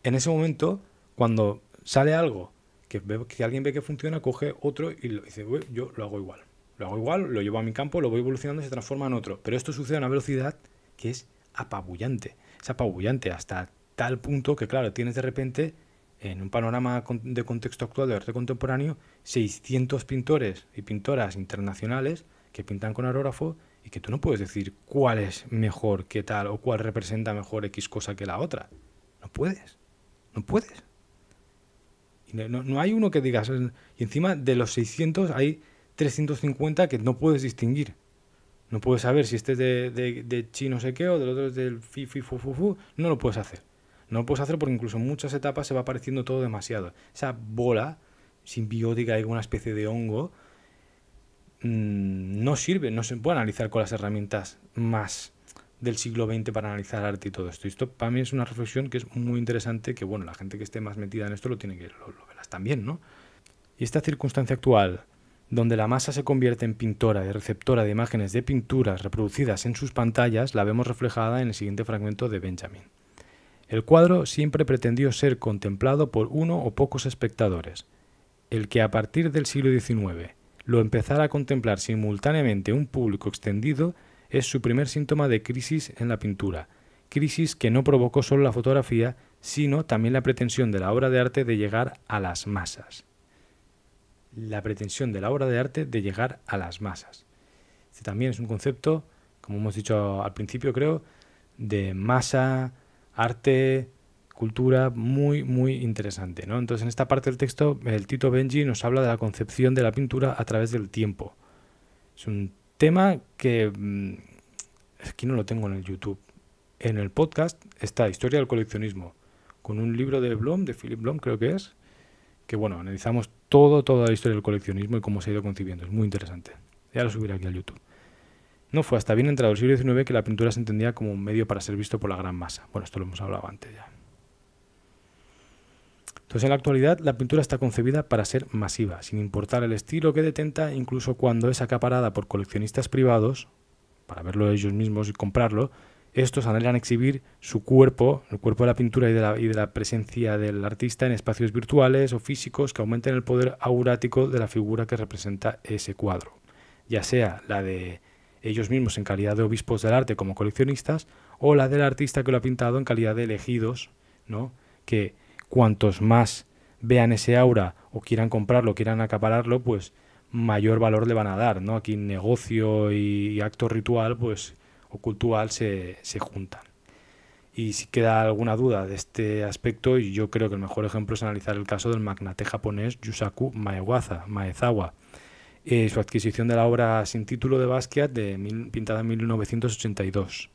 en ese momento, cuando sale algo que alguien ve que funciona, coge otro y dice, yo lo hago igual. Lo hago igual, lo llevo a mi campo, lo voy evolucionando y se transforma en otro. Pero esto sucede a una velocidad que es apabullante. Es apabullante hasta tal punto que, claro, tienes de repente, en un panorama de contexto actual de arte contemporáneo, 600 pintores y pintoras internacionales que pintan con aerógrafo y que tú no puedes decir cuál es mejor que tal o cuál representa mejor X cosa que la otra. No puedes. No puedes. Y no hay uno que digas. Y encima de los 600 hay 350 que no puedes distinguir. No puedes saber si este es de chi no sé qué o del otro es del fi fu fu fu. No lo puedes hacer. No lo puedes hacer porque incluso en muchas etapas se va pareciendo todo demasiado. Esa bola simbiótica y una especie de hongo no sirve, no se puede analizar con las herramientas más del siglo XX para analizar arte y todo esto. Y esto para mí es una reflexión que es muy interesante, que bueno, la gente que esté más metida en esto lo verás también, ¿no? Y esta circunstancia actual, donde la masa se convierte en pintora y receptora de imágenes de pinturas reproducidas en sus pantallas, la vemos reflejada en el siguiente fragmento de Benjamin. El cuadro siempre pretendió ser contemplado por uno o pocos espectadores. El que a partir del siglo XIX lo empezara a contemplar simultáneamente un público extendido es su primer síntoma de crisis en la pintura, crisis que no provocó solo la fotografía, sino también la pretensión de la obra de arte de llegar a las masas. La pretensión de la obra de arte de llegar a las masas. Este también es un concepto, como hemos dicho al principio creo, de masa, arte, cultura muy, muy interesante, ¿no? Entonces en esta parte del texto el Tito Benji nos habla de la concepción de la pintura a través del tiempo. Es un tema que aquí no lo tengo en el YouTube. En el podcast está Historia del coleccionismo, con un libro de Blom, de Philip Blom creo que es, que bueno, analizamos toda la historia del coleccionismo y cómo se ha ido concibiendo. Es muy interesante. Ya lo subiré aquí al YouTube. No fue hasta bien entrado el siglo XIX que la pintura se entendía como un medio para ser visto por la gran masa. Bueno, esto lo hemos hablado antes ya. Entonces, en la actualidad, la pintura está concebida para ser masiva, sin importar el estilo que detenta, incluso cuando es acaparada por coleccionistas privados, para verlo ellos mismos y comprarlo. Estos anhelan exhibir su cuerpo, el cuerpo de la pintura y de la presencia del artista en espacios virtuales o físicos que aumenten el poder aurático de la figura que representa ese cuadro, ya sea la de ellos mismos en calidad de obispos del arte como coleccionistas o la del artista que lo ha pintado en calidad de elegidos, ¿no? Que cuantos más vean ese aura o quieran comprarlo, quieran acapararlo, pues mayor valor le van a dar, ¿no? Aquí negocio y acto ritual, pues o cultural se juntan. Y si queda alguna duda de este aspecto, yo creo que el mejor ejemplo es analizar el caso del magnate japonés Yusaku Maezawa, su adquisición de la obra sin título de Basquiat pintada en 1982,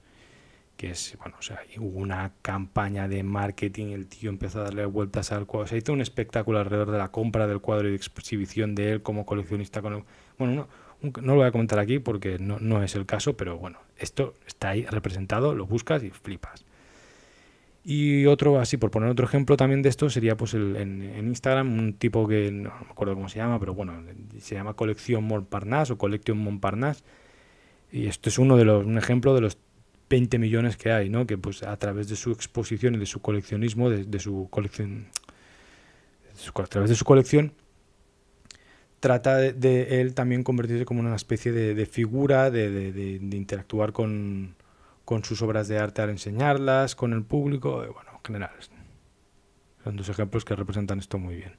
que es, bueno, o sea, hubo una campaña de marketing, el tío empezó a darle vueltas al cuadro, se hizo un espectáculo alrededor de la compra del cuadro y de exhibición de él como coleccionista con el, bueno, no lo voy a comentar aquí porque no es el caso, pero bueno, esto está ahí representado, lo buscas y flipas. Y otro, así por poner otro ejemplo también de esto, sería pues en Instagram un tipo que no me acuerdo cómo se llama, pero bueno, se llama Colección Montparnasse o Collection Montparnasse. Y esto es un ejemplo de los 20 millones que hay, ¿no? Que pues a través de su exposición y de su coleccionismo, de su colección, a través de su colección, trata de él también convertirse como una especie de figura, de interactuar con sus obras de arte al enseñarlas, con el público, bueno, en general. Son dos ejemplos que representan esto muy bien.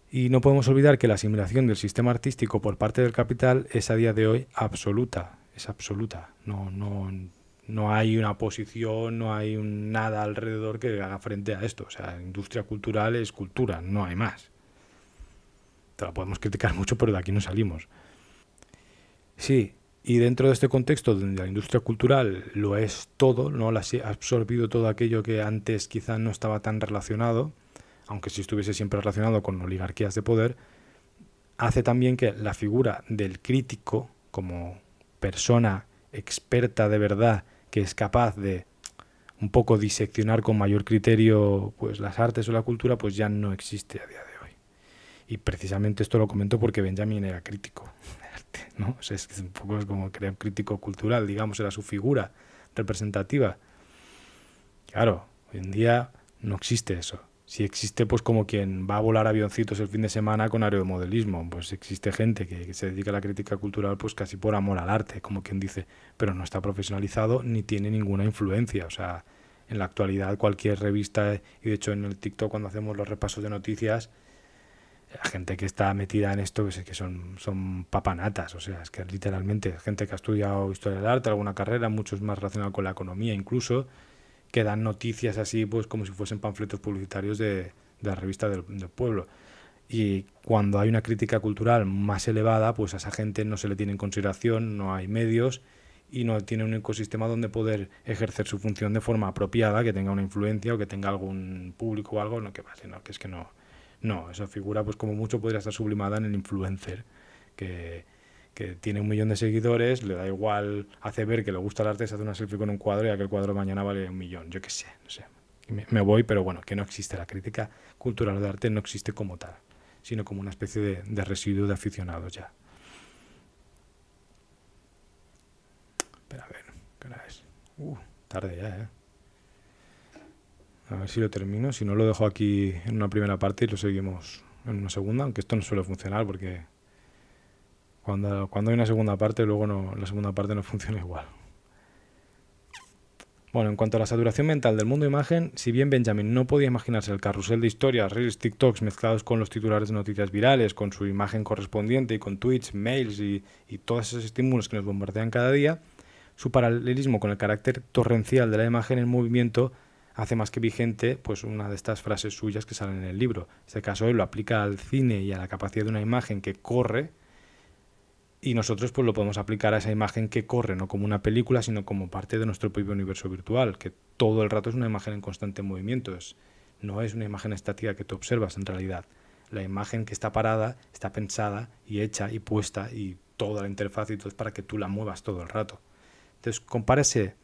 Y no podemos olvidar que la asimilación del sistema artístico por parte del capital es a día de hoy absoluta, es absoluta. No hay una posición, no hay nada alrededor que haga frente a esto. O sea, industria cultural es cultura, no hay más. Te la podemos criticar mucho, pero de aquí no salimos. Sí, y dentro de este contexto donde la industria cultural lo es todo, ¿no? Ha absorbido todo aquello que antes quizá no estaba tan relacionado, aunque si estuviese siempre relacionado con oligarquías de poder, hace también que la figura del crítico como persona experta de verdad que es capaz de un poco diseccionar con mayor criterio pues las artes o la cultura, pues ya no existe a día de hoy. Y precisamente esto lo comento porque Benjamin era crítico de arte, ¿no? O sea, es un poco como crear un crítico cultural, digamos, era su figura representativa. Claro, hoy en día no existe eso. Si existe, pues como quien va a volar avioncitos el fin de semana con aeromodelismo, pues existe gente que se dedica a la crítica cultural pues casi por amor al arte, como quien dice, pero no está profesionalizado ni tiene ninguna influencia. O sea, en la actualidad cualquier revista, y de hecho en el TikTok cuando hacemos los repasos de noticias, la gente que está metida en esto que son papanatas, o sea, es que literalmente gente que ha estudiado historia del arte, alguna carrera, muchos más relacionados con la economía incluso, que dan noticias así pues como si fuesen panfletos publicitarios de la revista del pueblo. Y cuando hay una crítica cultural más elevada, pues a esa gente no se le tiene en consideración, no hay medios y no tiene un ecosistema donde poder ejercer su función de forma apropiada, que tenga una influencia o que tenga algún público o algo, no que pase, no, que es que no, esa figura pues como mucho podría estar sublimada en el influencer, que tiene 1 millón de seguidores, le da igual, hace ver que le gusta el arte, se hace una selfie con un cuadro y aquel cuadro mañana vale 1 millón, yo qué sé, no sé. Me voy, pero bueno, que no existe la crítica cultural de arte, no existe como tal, sino como una especie de residuo de aficionados ya. Espera, a ver, ¿qué hora es? Tarde ya, ¿eh? A ver si lo termino, si no lo dejo aquí en una primera parte y lo seguimos en una segunda, aunque esto no suele funcionar porque cuando hay una segunda parte, luego la segunda parte no funciona igual. Bueno, en cuanto a la saturación mental del mundo de imagen, si bien Benjamin no podía imaginarse el carrusel de historias, reels, TikToks mezclados con los titulares de noticias virales, con su imagen correspondiente y con tweets, mails y todos esos estímulos que nos bombardean cada día, su paralelismo con el carácter torrencial de la imagen en movimiento hace más que vigente pues una de estas frases suyas que salen en el libro. En este caso él lo aplica al cine y a la capacidad de una imagen que corre, y nosotros pues lo podemos aplicar a esa imagen que corre, no como una película, sino como parte de nuestro propio universo virtual, que todo el rato es una imagen en constante movimiento, no es una imagen estática que tú observas en realidad. La imagen que está parada está pensada y hecha y puesta y toda la interfaz y todo es para que tú la muevas todo el rato. Entonces compárese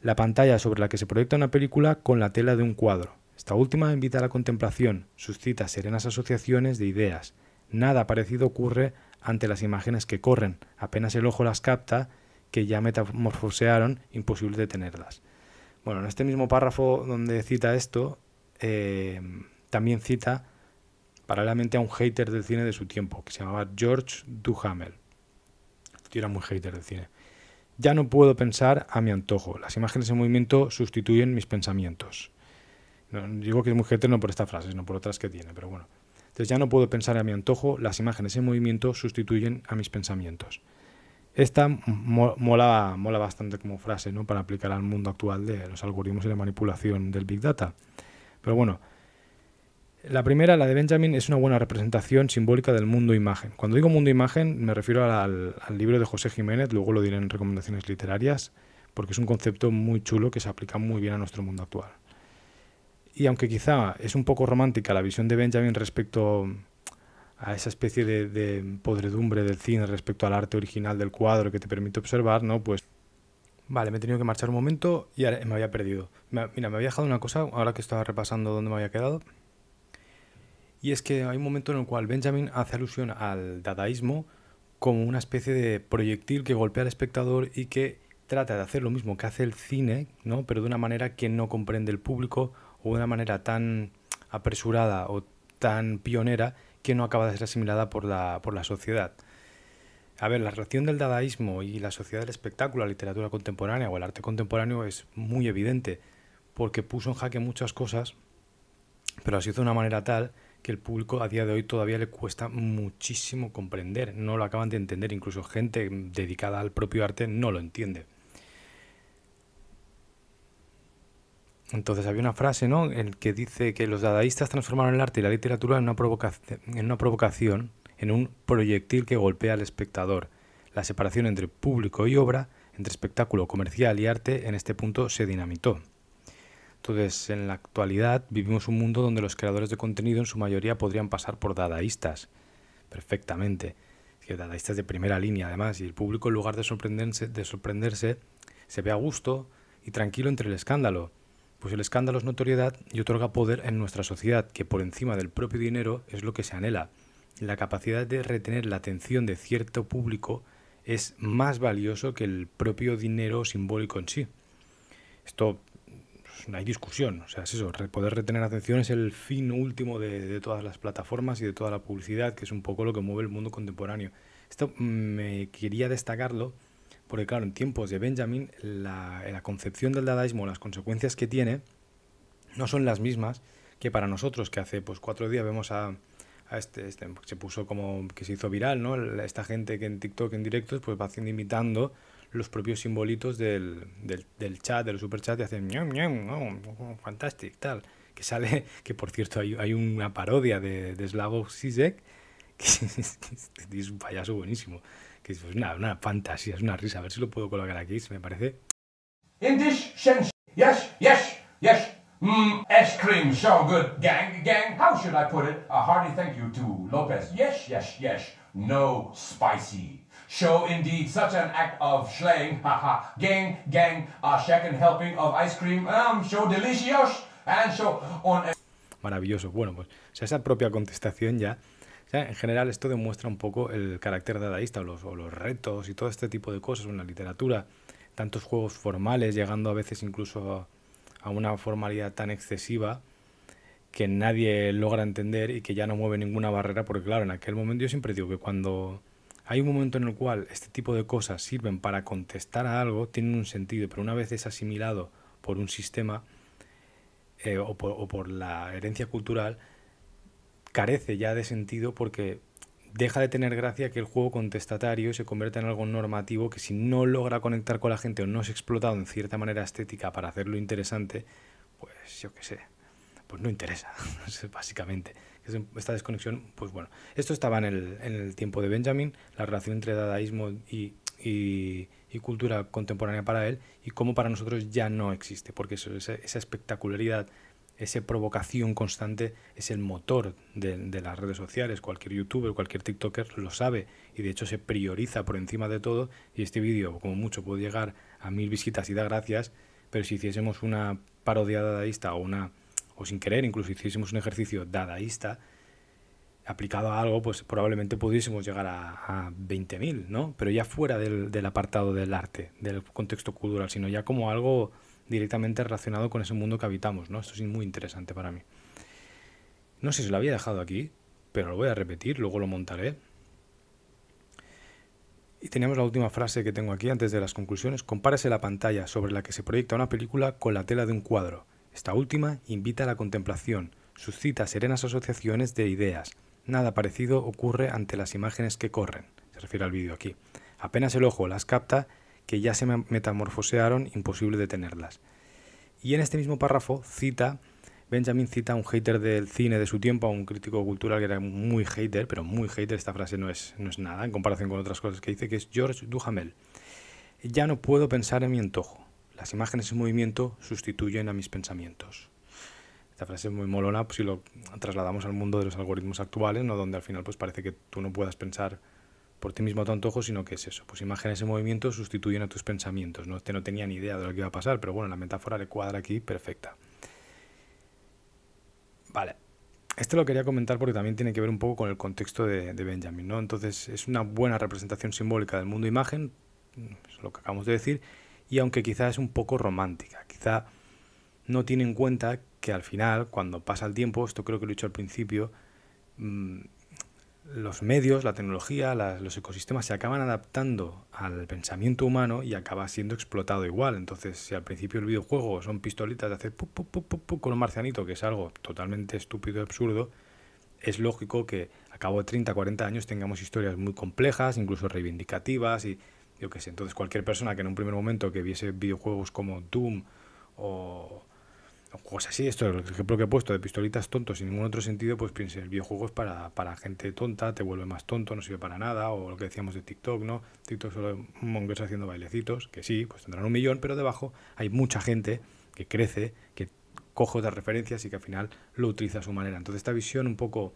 la pantalla sobre la que se proyecta una película con la tela de un cuadro. Esta última invita a la contemplación, suscita serenas asociaciones de ideas. Nada parecido ocurre ante las imágenes que corren. Apenas el ojo las capta, que ya metamorfosearon, imposible detenerlas. Bueno, en este mismo párrafo donde cita esto, también cita paralelamente a un hater del cine de su tiempo, que se llamaba George Duhamel. Yo era muy hater del cine. Ya no puedo pensar a mi antojo. Las imágenes en movimiento sustituyen mis pensamientos. No, digo que es muy hater no por esta frase, sino por otras que tiene, pero bueno. Entonces ya no puedo pensar a mi antojo, las imágenes en movimiento sustituyen a mis pensamientos. Esta mola bastante como frase, ¿no? Para aplicar al mundo actual de los algoritmos y la manipulación del Big Data. Pero bueno, la primera, la de Benjamin, es una buena representación simbólica del mundo imagen. Cuando digo mundo imagen me refiero al libro de José Jiménez, luego lo diré en recomendaciones literarias, porque es un concepto muy chulo que se aplica muy bien a nuestro mundo actual. Y aunque quizá es un poco romántica la visión de Benjamin respecto a esa especie de podredumbre del cine respecto al arte original del cuadro que te permite observar, ¿no? Pues vale, me he tenido que marchar un momento y me había perdido. Mira, me había dejado una cosa ahora que estaba repasando dónde me había quedado. Y es que hay un momento en el cual Benjamin hace alusión al dadaísmo como una especie de proyectil que golpea al espectador y que trata de hacer lo mismo que hace el cine, ¿no? Pero de una manera que no comprende el público o de una manera tan apresurada o tan pionera que no acaba de ser asimilada por la sociedad. A ver, la relación del dadaísmo y la sociedad del espectáculo, la literatura contemporánea o el arte contemporáneo es muy evidente porque puso en jaque muchas cosas, pero así de una manera tal que el público a día de hoy todavía le cuesta muchísimo comprender, no lo acaban de entender, incluso gente dedicada al propio arte no lo entiende. Entonces había una frase, ¿no?, en que dice que los dadaístas transformaron el arte y la literatura en una provocación, en un proyectil que golpea al espectador. La separación entre público y obra, entre espectáculo comercial y arte, en este punto se dinamitó. Entonces, en la actualidad vivimos un mundo donde los creadores de contenido en su mayoría podrían pasar por dadaístas, perfectamente. Que dadaístas de primera línea, además, y el público, en lugar de sorprenderse, se ve a gusto y tranquilo entre el escándalo. Pues el escándalo es notoriedad y otorga poder en nuestra sociedad, que por encima del propio dinero es lo que se anhela. La capacidad de retener la atención de cierto público es más valioso que el propio dinero simbólico en sí. Esto no hay discusión, o sea, es eso, poder retener atención es el fin último de todas las plataformas y de toda la publicidad, que es un poco lo que mueve el mundo contemporáneo. Esto me quería destacarlo porque, claro, en tiempos de Benjamin, la concepción del dadaísmo, las consecuencias que tiene, no son las mismas que para nosotros, que hace 4 días vemos a se puso como que se hizo viral, ¿no? Esta gente que en TikTok en directos pues va haciendo, imitando los propios simbolitos del chat, del superchat, y hacen ñam, ñam, oh, fantastic, tal. Que sale, que por cierto hay una parodia de Slavoj Žižek, que es un payaso buenísimo, que es una fantasía, es una risa. A ver si lo puedo colocar aquí, me parece. In this sense, yes, yes, yes. Ice cream, so good, gang. How should I put it? A hearty thank you to Lopez. Yes, yes, yes. No spicy. Show indeed such an act of slang. Haha. Gang, a second helping of ice cream. So delicious. And so on. Maravilloso. Bueno, pues o sea, esa propia contestación ya. O sea, en general esto demuestra un poco el carácter dadaísta o los retos y todo este tipo de cosas en la literatura. Tantos juegos formales, llegando a veces incluso a una formalidad tan excesiva que nadie logra entender y que ya no mueve ninguna barrera, porque claro, en aquel momento yo siempre digo que cuando hay un momento en el cual este tipo de cosas sirven para contestar a algo, tienen un sentido, pero una vez es asimilado por un sistema o por la herencia cultural, carece ya de sentido porque deja de tener gracia que el juego contestatario se convierta en algo normativo que si no logra conectar con la gente o no es explotado en cierta manera estética para hacerlo interesante, pues yo qué sé, pues no interesa, básicamente. Esta desconexión, pues bueno, esto estaba en el tiempo de Benjamin, la relación entre dadaísmo y cultura contemporánea para él, y cómo para nosotros ya no existe, porque esa espectacularidad, esa provocación constante es el motor de las redes sociales. Cualquier youtuber, cualquier tiktoker lo sabe y de hecho se prioriza por encima de todo, y este vídeo como mucho puede llegar a 1000 visitas y da gracias, pero si hiciésemos una parodia dadaísta o o sin querer, incluso hiciésemos un ejercicio dadaísta, aplicado a algo, pues probablemente pudiésemos llegar a 20.000, ¿no? Pero ya fuera del apartado del arte, del contexto cultural, sino ya como algo directamente relacionado con ese mundo que habitamos, ¿no? Esto es muy interesante para mí. No sé si lo había dejado aquí, pero lo voy a repetir, luego lo montaré. Y teníamos la última frase que tengo aquí antes de las conclusiones. Compárese la pantalla sobre la que se proyecta una película con la tela de un cuadro. Esta última invita a la contemplación, suscita serenas asociaciones de ideas. Nada parecido ocurre ante las imágenes que corren. Se refiere al vídeo aquí. Apenas el ojo las capta, que ya se metamorfosearon, imposible detenerlas. Y en este mismo párrafo Benjamin cita a un hater del cine de su tiempo, a un crítico cultural que era muy hater, pero muy hater. Esta frase no es nada en comparación con otras cosas que dice, que es George Duhamel. Ya no puedo pensar en mi antojo. Las imágenes en movimiento sustituyen a mis pensamientos. Esta frase es muy molona, pues si lo trasladamos al mundo de los algoritmos actuales, ¿no? Donde al final pues parece que tú no puedas pensar por ti mismo a tu antojo, sino que es eso, pues imágenes en movimiento sustituyen a tus pensamientos, ¿no? No tenía ni idea de lo que iba a pasar, pero bueno, la metáfora le cuadra aquí perfecta. Vale, esto lo quería comentar porque también tiene que ver un poco con el contexto de Benjamin, ¿no? Entonces es una buena representación simbólica del mundo imagen, es lo que acabamos de decir, y aunque quizá es un poco romántica, quizá no tiene en cuenta que al final, cuando pasa el tiempo, esto creo que lo he dicho al principio, los medios, la tecnología, los ecosistemas se acaban adaptando al pensamiento humano y acaba siendo explotado igual. Entonces, si al principio el videojuego son pistolitas de hacer con un marcianito, que es algo totalmente estúpido y absurdo, es lógico que a cabo de 30, 40 años tengamos historias muy complejas, incluso reivindicativas y yo qué sé. Entonces, cualquier persona que en un primer momento que viese videojuegos como Doom o juegos así, esto es el ejemplo que he puesto de pistolitas tontos sin ningún otro sentido, pues piense, el videojuego es para gente tonta, te vuelve más tonto, no sirve para nada, o lo que decíamos de TikTok, ¿no? TikTok solo mongers haciendo bailecitos, que sí, pues tendrán 1 millón, pero debajo hay mucha gente que crece, que coge otras referencias y que al final lo utiliza a su manera. Entonces esta visión un poco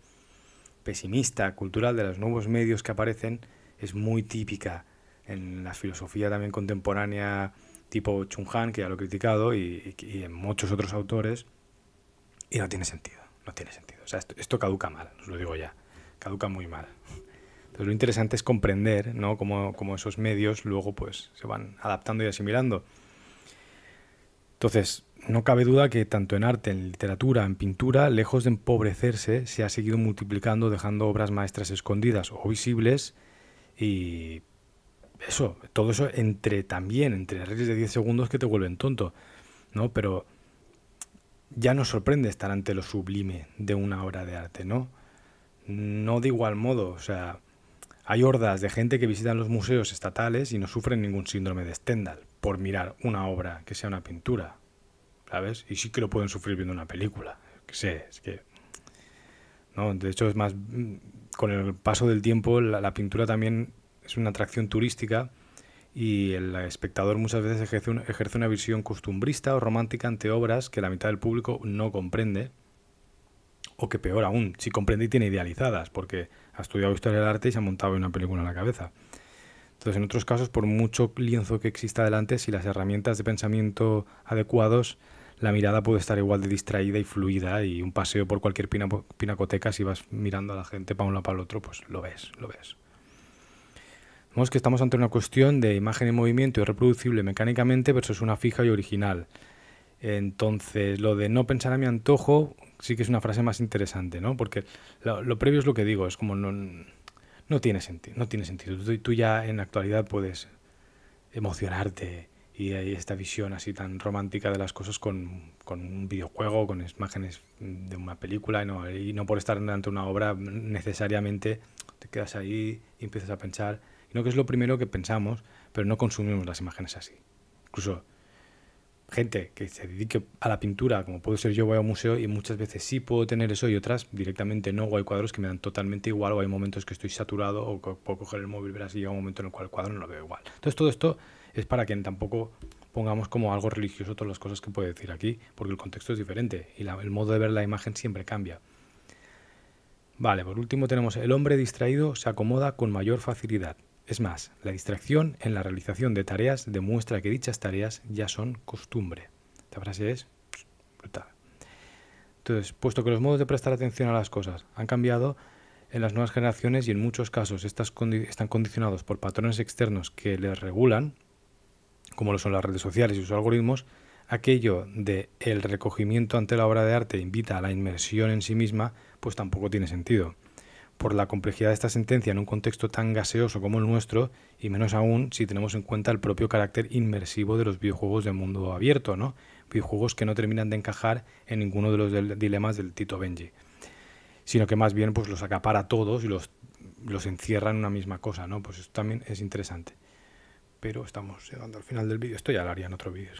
pesimista, cultural de los nuevos medios que aparecen es muy típica en la filosofía también contemporánea, tipo Chung Han, que ya lo he criticado, y en muchos otros autores, y no tiene sentido, no tiene sentido. O sea, esto caduca mal, os lo digo ya, caduca muy mal. Entonces lo interesante es comprender, ¿no?, cómo esos medios luego pues se van adaptando y asimilando. Entonces, no cabe duda que tanto en arte, en literatura, en pintura, lejos de empobrecerse, se ha seguido multiplicando, dejando obras maestras escondidas o visibles, y eso, todo eso también entre redes de 10 segundos que te vuelven tonto, ¿no? Pero ya nos sorprende estar ante lo sublime de una obra de arte, ¿no? No de igual modo, o sea, hay hordas de gente que visitan los museos estatales y no sufren ningún síndrome de Stendhal por mirar una obra que sea una pintura, ¿sabes? Y sí que lo pueden sufrir viendo una película, que sé, es que... ¿no? De hecho, es más, con el paso del tiempo, la pintura también es una atracción turística y el espectador muchas veces ejerce una visión costumbrista o romántica ante obras que la mitad del público no comprende, o que peor aún, si comprende y tiene idealizadas, porque ha estudiado historia del arte y se ha montado una película en la cabeza. Entonces, en otros casos, por mucho lienzo que exista delante, si las herramientas de pensamiento adecuados, la mirada puede estar igual de distraída y fluida, y un paseo por cualquier pinacoteca, si vas mirando a la gente para un lado para el otro, pues lo ves. Vemos que estamos ante una cuestión de imagen en movimiento y reproducible mecánicamente versus una fija y original. Entonces, lo de no pensar a mi antojo sí que es una frase más interesante, ¿no? Porque lo previo es lo que digo, es como no tiene sentido. Tú ya en la actualidad puedes emocionarte y hay esta visión así tan romántica de las cosas con un videojuego, con imágenes de una película, y no por estar ante una obra necesariamente te quedas ahí y empiezas a pensar, y no, que es lo primero que pensamos, pero no consumimos las imágenes así. Incluso gente que se dedique a la pintura, como puedo ser yo, voy a un museo y muchas veces sí puedo tener eso y otras directamente no, o hay cuadros que me dan totalmente igual, o hay momentos que estoy saturado o que puedo coger el móvil, verás, y llega un momento en el cual el cuadro no lo veo igual. Entonces todo esto es para que tampoco pongamos como algo religioso todas las cosas que puedo decir aquí, porque el contexto es diferente y el modo de ver la imagen siempre cambia. Vale, por último tenemos: el hombre distraído se acomoda con mayor facilidad. Es más, la distracción en la realización de tareas demuestra que dichas tareas ya son costumbre. Esta frase es brutal. Entonces, puesto que los modos de prestar atención a las cosas han cambiado en las nuevas generaciones y en muchos casos están condicionados por patrones externos que les regulan, como lo son las redes sociales y sus algoritmos, aquello de el recogimiento ante la obra de arte invita a la inmersión en sí misma, pues tampoco tiene sentido. Por la complejidad de esta sentencia en un contexto tan gaseoso como el nuestro, y menos aún si tenemos en cuenta el propio carácter inmersivo de los videojuegos de mundo abierto, ¿no? Videojuegos que no terminan de encajar en ninguno de los dilemas del Tito Benji, sino que más bien pues los acapara a todos y los encierra en una misma cosa, ¿no? Pues esto también es interesante. Pero estamos llegando al final del vídeo. Esto ya lo haría en otro vídeo.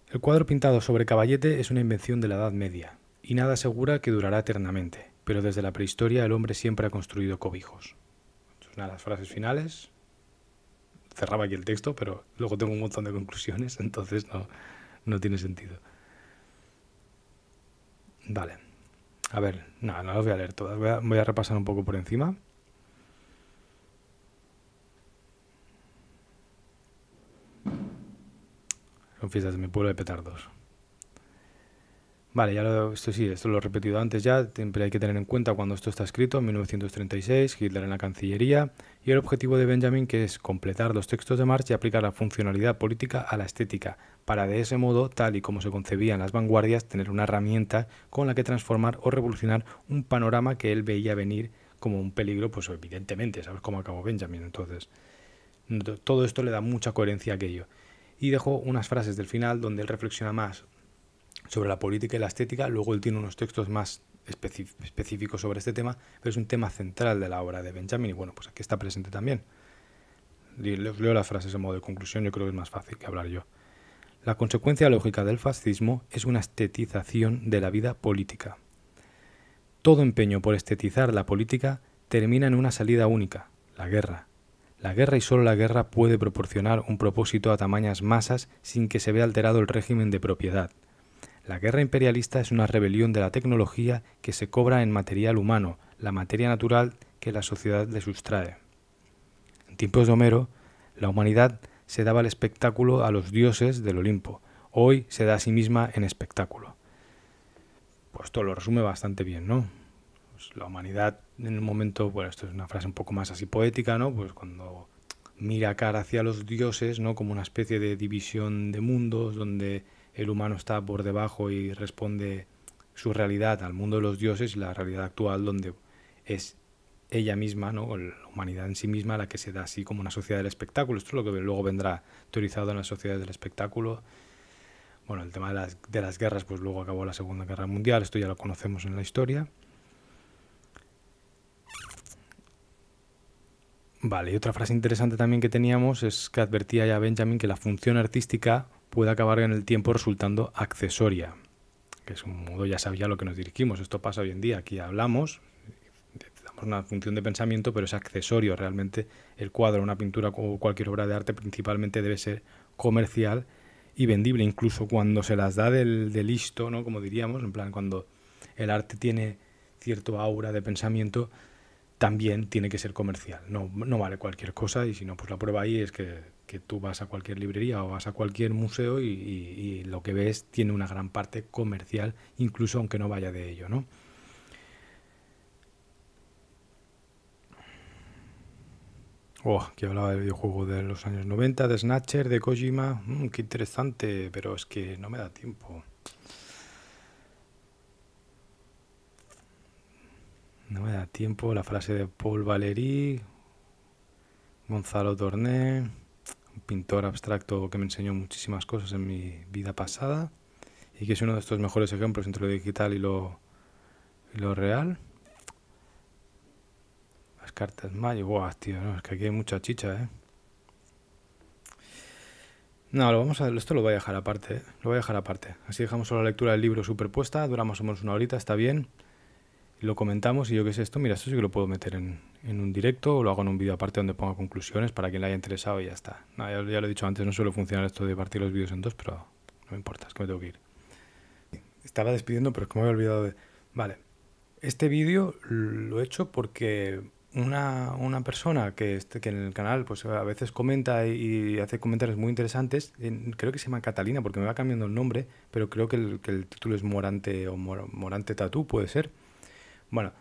El cuadro pintado sobre caballete es una invención de la Edad Media, y nada asegura que durará eternamente, pero desde la prehistoria el hombre siempre ha construido cobijos. Estas son las frases finales. Cerraba aquí el texto, pero luego tengo un montón de conclusiones, entonces no tiene sentido. Vale. A ver, no las voy a leer todas. Voy a repasar un poco por encima. Son fiestas de mi pueblo de petardos. Vale, esto lo he repetido antes ya, siempre hay que tener en cuenta cuando esto está escrito, en 1936, Hitler en la Cancillería, y el objetivo de Benjamin, que es completar los textos de Marx y aplicar la funcionalidad política a la estética, para de ese modo, tal y como se concebía en las vanguardias, tener una herramienta con la que transformar o revolucionar un panorama que él veía venir como un peligro, pues evidentemente, ¿sabes cómo acabó Benjamin? Entonces, todo esto le da mucha coherencia a aquello. Y dejo unas frases del final donde él reflexiona más sobre la política y la estética. Luego él tiene unos textos más específicos sobre este tema, pero es un tema central de la obra de Benjamin y bueno, pues aquí está presente también. Leo las frases en modo de conclusión, yo creo que es más fácil que hablar yo. La consecuencia lógica del fascismo es una estetización de la vida política. Todo empeño por estetizar la política termina en una salida única, la guerra. La guerra y solo la guerra puede proporcionar un propósito a tamañas masas sin que se vea alterado el régimen de propiedad. La guerra imperialista es una rebelión de la tecnología que se cobra en material humano, la materia natural que la sociedad le sustrae. En tiempos de Homero, la humanidad se daba el espectáculo a los dioses del Olimpo. Hoy se da a sí misma en espectáculo. Pues esto lo resume bastante bien, ¿no? Pues la humanidad en un momento, bueno, esto es una frase un poco más así poética, ¿no? Pues cuando mira cara hacia los dioses, ¿no? Como una especie de división de mundos donde el humano está por debajo y responde su realidad al mundo de los dioses y la realidad actual donde es ella misma, ¿no? La humanidad en sí misma la que se da así como una sociedad del espectáculo. Esto es lo que luego vendrá teorizado en las sociedades del espectáculo. Bueno, el tema de las guerras, pues luego acabó la Segunda Guerra Mundial, esto ya lo conocemos en la historia. Vale, y otra frase interesante también que teníamos es que advertía ya Benjamin que la función artística puede acabar en el tiempo resultando accesoria, que es un modo, ya sabía a lo que nos dirigimos. Esto pasa hoy en día, aquí hablamos, damos una función de pensamiento, pero es accesorio. Realmente el cuadro, una pintura o cualquier obra de arte principalmente debe ser comercial y vendible, incluso cuando se las da de listo, ¿no? Como diríamos, en plan cuando el arte tiene cierto aura de pensamiento, también tiene que ser comercial. No vale cualquier cosa y si no, pues la prueba ahí es que tú vas a cualquier librería o vas a cualquier museo y lo que ves tiene una gran parte comercial, incluso aunque no vaya de ello, ¿no? Que hablaba del videojuego de los años 90, de Snatcher, de Kojima. Qué interesante, pero es que no me da tiempo. No me da tiempo. La frase de Paul Valéry, Gonzalo Torné, un pintor abstracto que me enseñó muchísimas cosas en mi vida pasada y que es uno de estos mejores ejemplos entre lo digital y lo real. Las cartas Magic, tío, no, es que aquí hay mucha chicha, ¿eh? No, esto lo voy a dejar aparte, ¿eh? Lo voy a dejar aparte. Así dejamos solo la lectura del libro superpuesta, dura más o menos una horita, está bien. Y lo comentamos y yo qué sé esto, mira, esto sí que lo puedo meter en un directo o lo hago en un vídeo aparte donde ponga conclusiones para quien le haya interesado y ya está. No, ya lo he dicho antes, no suele funcionar esto de partir los vídeos en dos, pero no me importa, es que me tengo que ir. Estaba despidiendo, pero es que me había olvidado de... Vale, este vídeo lo he hecho porque una persona que en el canal pues a veces comenta y hace comentarios muy interesantes, creo que se llama Catalina porque me va cambiando el nombre, pero creo que el título es Morante o Morante Tatú, puede ser. Bueno,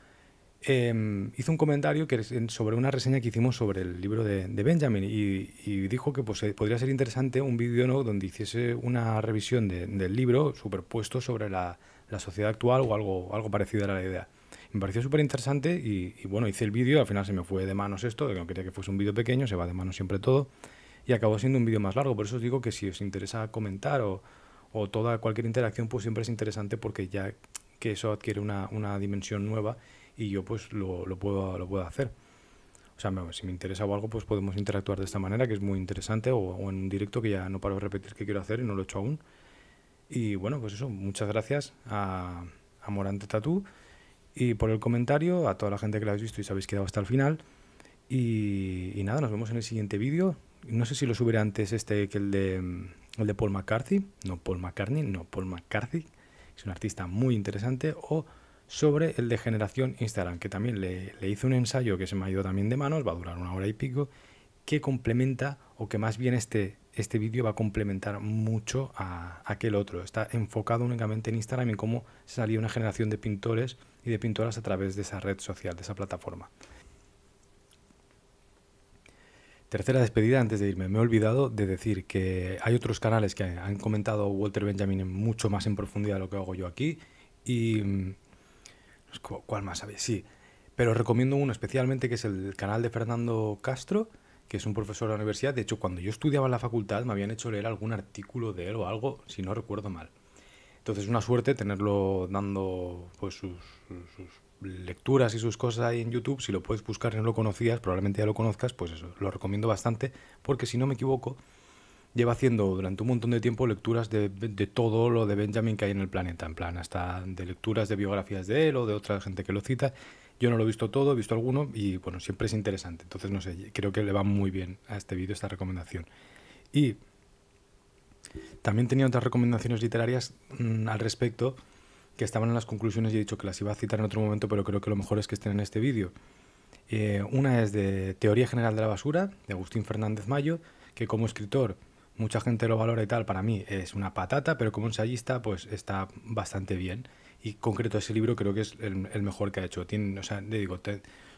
hizo un comentario sobre una reseña que hicimos sobre el libro de Benjamin y dijo que pues, podría ser interesante un vídeo, ¿no?, donde hiciese una revisión del libro superpuesto sobre la sociedad actual o algo parecido a la idea. Me pareció súper interesante y bueno, hice el vídeo, al final se me fue de manos esto, de que no quería que fuese un vídeo pequeño, se va de manos siempre todo, y acabó siendo un vídeo más largo. Por eso os digo que si os interesa comentar o toda cualquier interacción, pues siempre es interesante porque ya que eso adquiere una dimensión nueva y yo pues lo puedo hacer. O sea, si me interesa o algo, pues podemos interactuar de esta manera, que es muy interesante, o en un directo que ya no paro de repetir que quiero hacer y no lo he hecho aún. Y bueno, pues eso, muchas gracias a Morante Tatú y por el comentario, a toda la gente que lo habéis visto y se habéis quedado hasta el final. Y nada, nos vemos en el siguiente vídeo. No sé si lo subiré antes que el de Paul McCarthy. No Paul McCartney, no Paul McCarthy. Es un artista muy interesante. O sobre el de Generación Instagram, que también le hice un ensayo que se me ha ido también de manos, va a durar 1 hora y pico, que complementa, o que más bien este vídeo va a complementar mucho a aquel otro. Está enfocado únicamente en Instagram y cómo salía una generación de pintores y de pintoras a través de esa red social, de esa plataforma. Tercera despedida antes de irme. Me he olvidado de decir que hay otros canales que han comentado Walter Benjamin mucho más en profundidad de lo que hago yo aquí. Y ¿cuál más sabéis? Sí, pero recomiendo uno especialmente que es el canal de Fernando Castro, que es un profesor de la universidad. De hecho, cuando yo estudiaba en la facultad me habían hecho leer algún artículo de él o algo, si no recuerdo mal. Entonces, una suerte tenerlo dando pues sus lecturas y sus cosas ahí en YouTube. Si lo puedes buscar y no lo conocías, probablemente ya lo conozcas, pues eso, lo recomiendo bastante, porque si no me equivoco, lleva haciendo durante un montón de tiempo lecturas de todo lo de Benjamin que hay en el planeta, en plan, hasta de lecturas de biografías de él o de otra gente que lo cita. Yo no lo he visto todo, he visto alguno y bueno, siempre es interesante. Entonces, no sé, creo que le va muy bien a este vídeo esta recomendación. Y también tenía otras recomendaciones literarias al respecto que estaban en las conclusiones y he dicho que las iba a citar en otro momento, pero creo que lo mejor es que estén en este vídeo. Una es de Teoría General de la Basura, de Agustín Fernández Mayo, que como escritor mucha gente lo valora y tal, para mí es una patata, pero como ensayista pues está bastante bien. Y concreto ese libro creo que es el mejor que ha hecho. Tiene, o sea, le digo,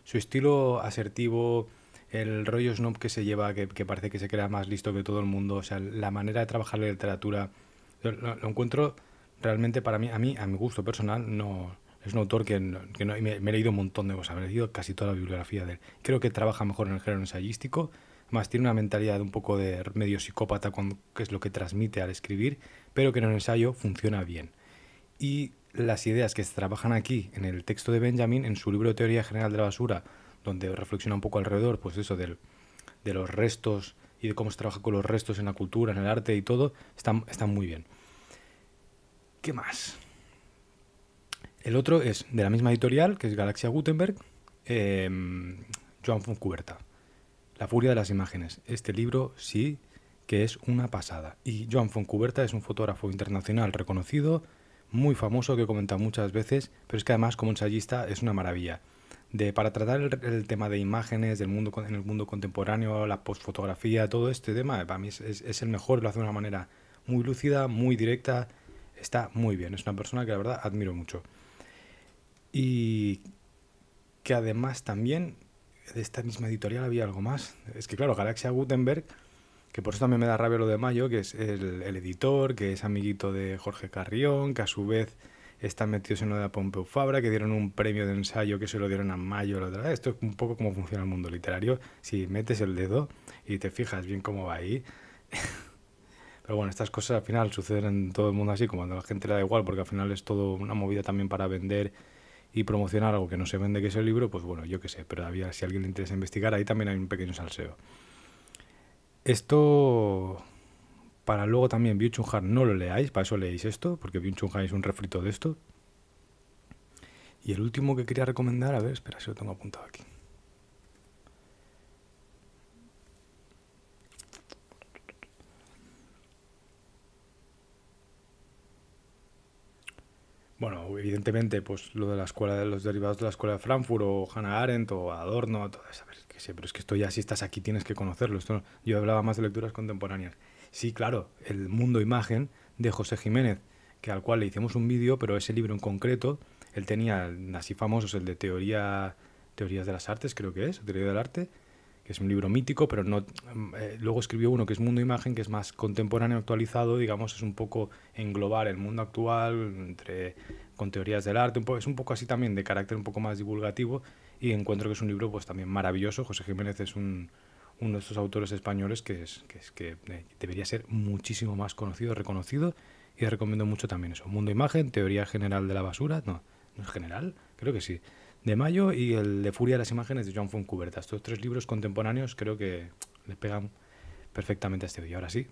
su estilo asertivo, el rollo snob que se lleva, que parece que se crea más listo que todo el mundo, o sea, la manera de trabajar la literatura, lo encuentro realmente para mí, a mi gusto personal, no es un autor me he leído un montón de cosas, me he leído casi toda la bibliografía de él. Creo que trabaja mejor en el género ensayístico, más tiene una mentalidad de un poco de medio psicópata, que es lo que transmite al escribir, pero que en el ensayo funciona bien. Y las ideas que se trabajan aquí en el texto de Benjamin, en su libro de Teoría General de la Basura, donde reflexiona un poco alrededor, pues eso de los restos y de cómo se trabaja con los restos en la cultura, en el arte y todo, están muy bien. ¿Qué más? El otro es de la misma editorial, que es Galaxia Gutenberg, Joan Foncuberta, La furia de las imágenes. Este libro sí que es una pasada. Y Joan Foncuberta es un fotógrafo internacional reconocido, muy famoso, que he comentado muchas veces, pero es que además como ensayista es una maravilla. Para tratar el tema de imágenes del mundo en el mundo contemporáneo, la postfotografía, todo este tema, para mí es el mejor, lo hace de una manera muy lúcida, muy directa, está muy bien. Es una persona que la verdad admiro mucho. Y que además también de esta misma editorial había algo más. Es que claro, Galaxia Gutenberg, que por eso también me da rabia lo de Mayo, que es el editor, que es amiguito de Jorge Carrión, que a su vez están metidos en lo de Pompeu Fabra, que dieron un premio de ensayo que se lo dieron a Mayo. Esto es un poco como funciona el mundo literario. Si metes el dedo y te fijas bien cómo va ahí. Pero bueno, estas cosas al final suceden en todo el mundo así, como a la gente le da igual, porque al final es todo una movida también para vender y promocionar algo que no se vende, que es el libro, pues bueno, yo qué sé, pero todavía si a alguien le interesa investigar, ahí también hay un pequeño salseo. Esto, para luego también Byung-Chul Han no lo leáis, para eso leéis esto, porque Byung-Chul Han es un refrito de esto. Y el último que quería recomendar, a ver, espera, si lo tengo apuntado aquí. Bueno, evidentemente, pues lo de la escuela de los derivados de la escuela de Frankfurt o Hannah Arendt o Adorno, todo eso, a ver, que sé, pero es que esto ya si estás aquí tienes que conocerlo. Yo hablaba más de lecturas contemporáneas. Sí, claro, El mundo imagen de José Jiménez, que al cual le hicimos un vídeo, pero ese libro en concreto, él tenía así famosos el de teorías de las artes, creo que es, teoría del arte, que es un libro mítico, pero no luego escribió uno que es Mundo Imagen, que es más contemporáneo, actualizado, digamos, es un poco englobar el mundo actual con teorías del arte, es un poco así también, de carácter un poco más divulgativo, y encuentro que es un libro pues también maravilloso. José Jiménez es uno de estos autores españoles que debería ser muchísimo más conocido, reconocido, y recomiendo mucho también eso. Mundo Imagen, Teoría General de la Basura, no es general, creo que sí, de Mayo, y el de Furia de las Imágenes de Joan Fontcuberta. Estos tres libros contemporáneos creo que le pegan perfectamente a este vídeo. Ahora sí,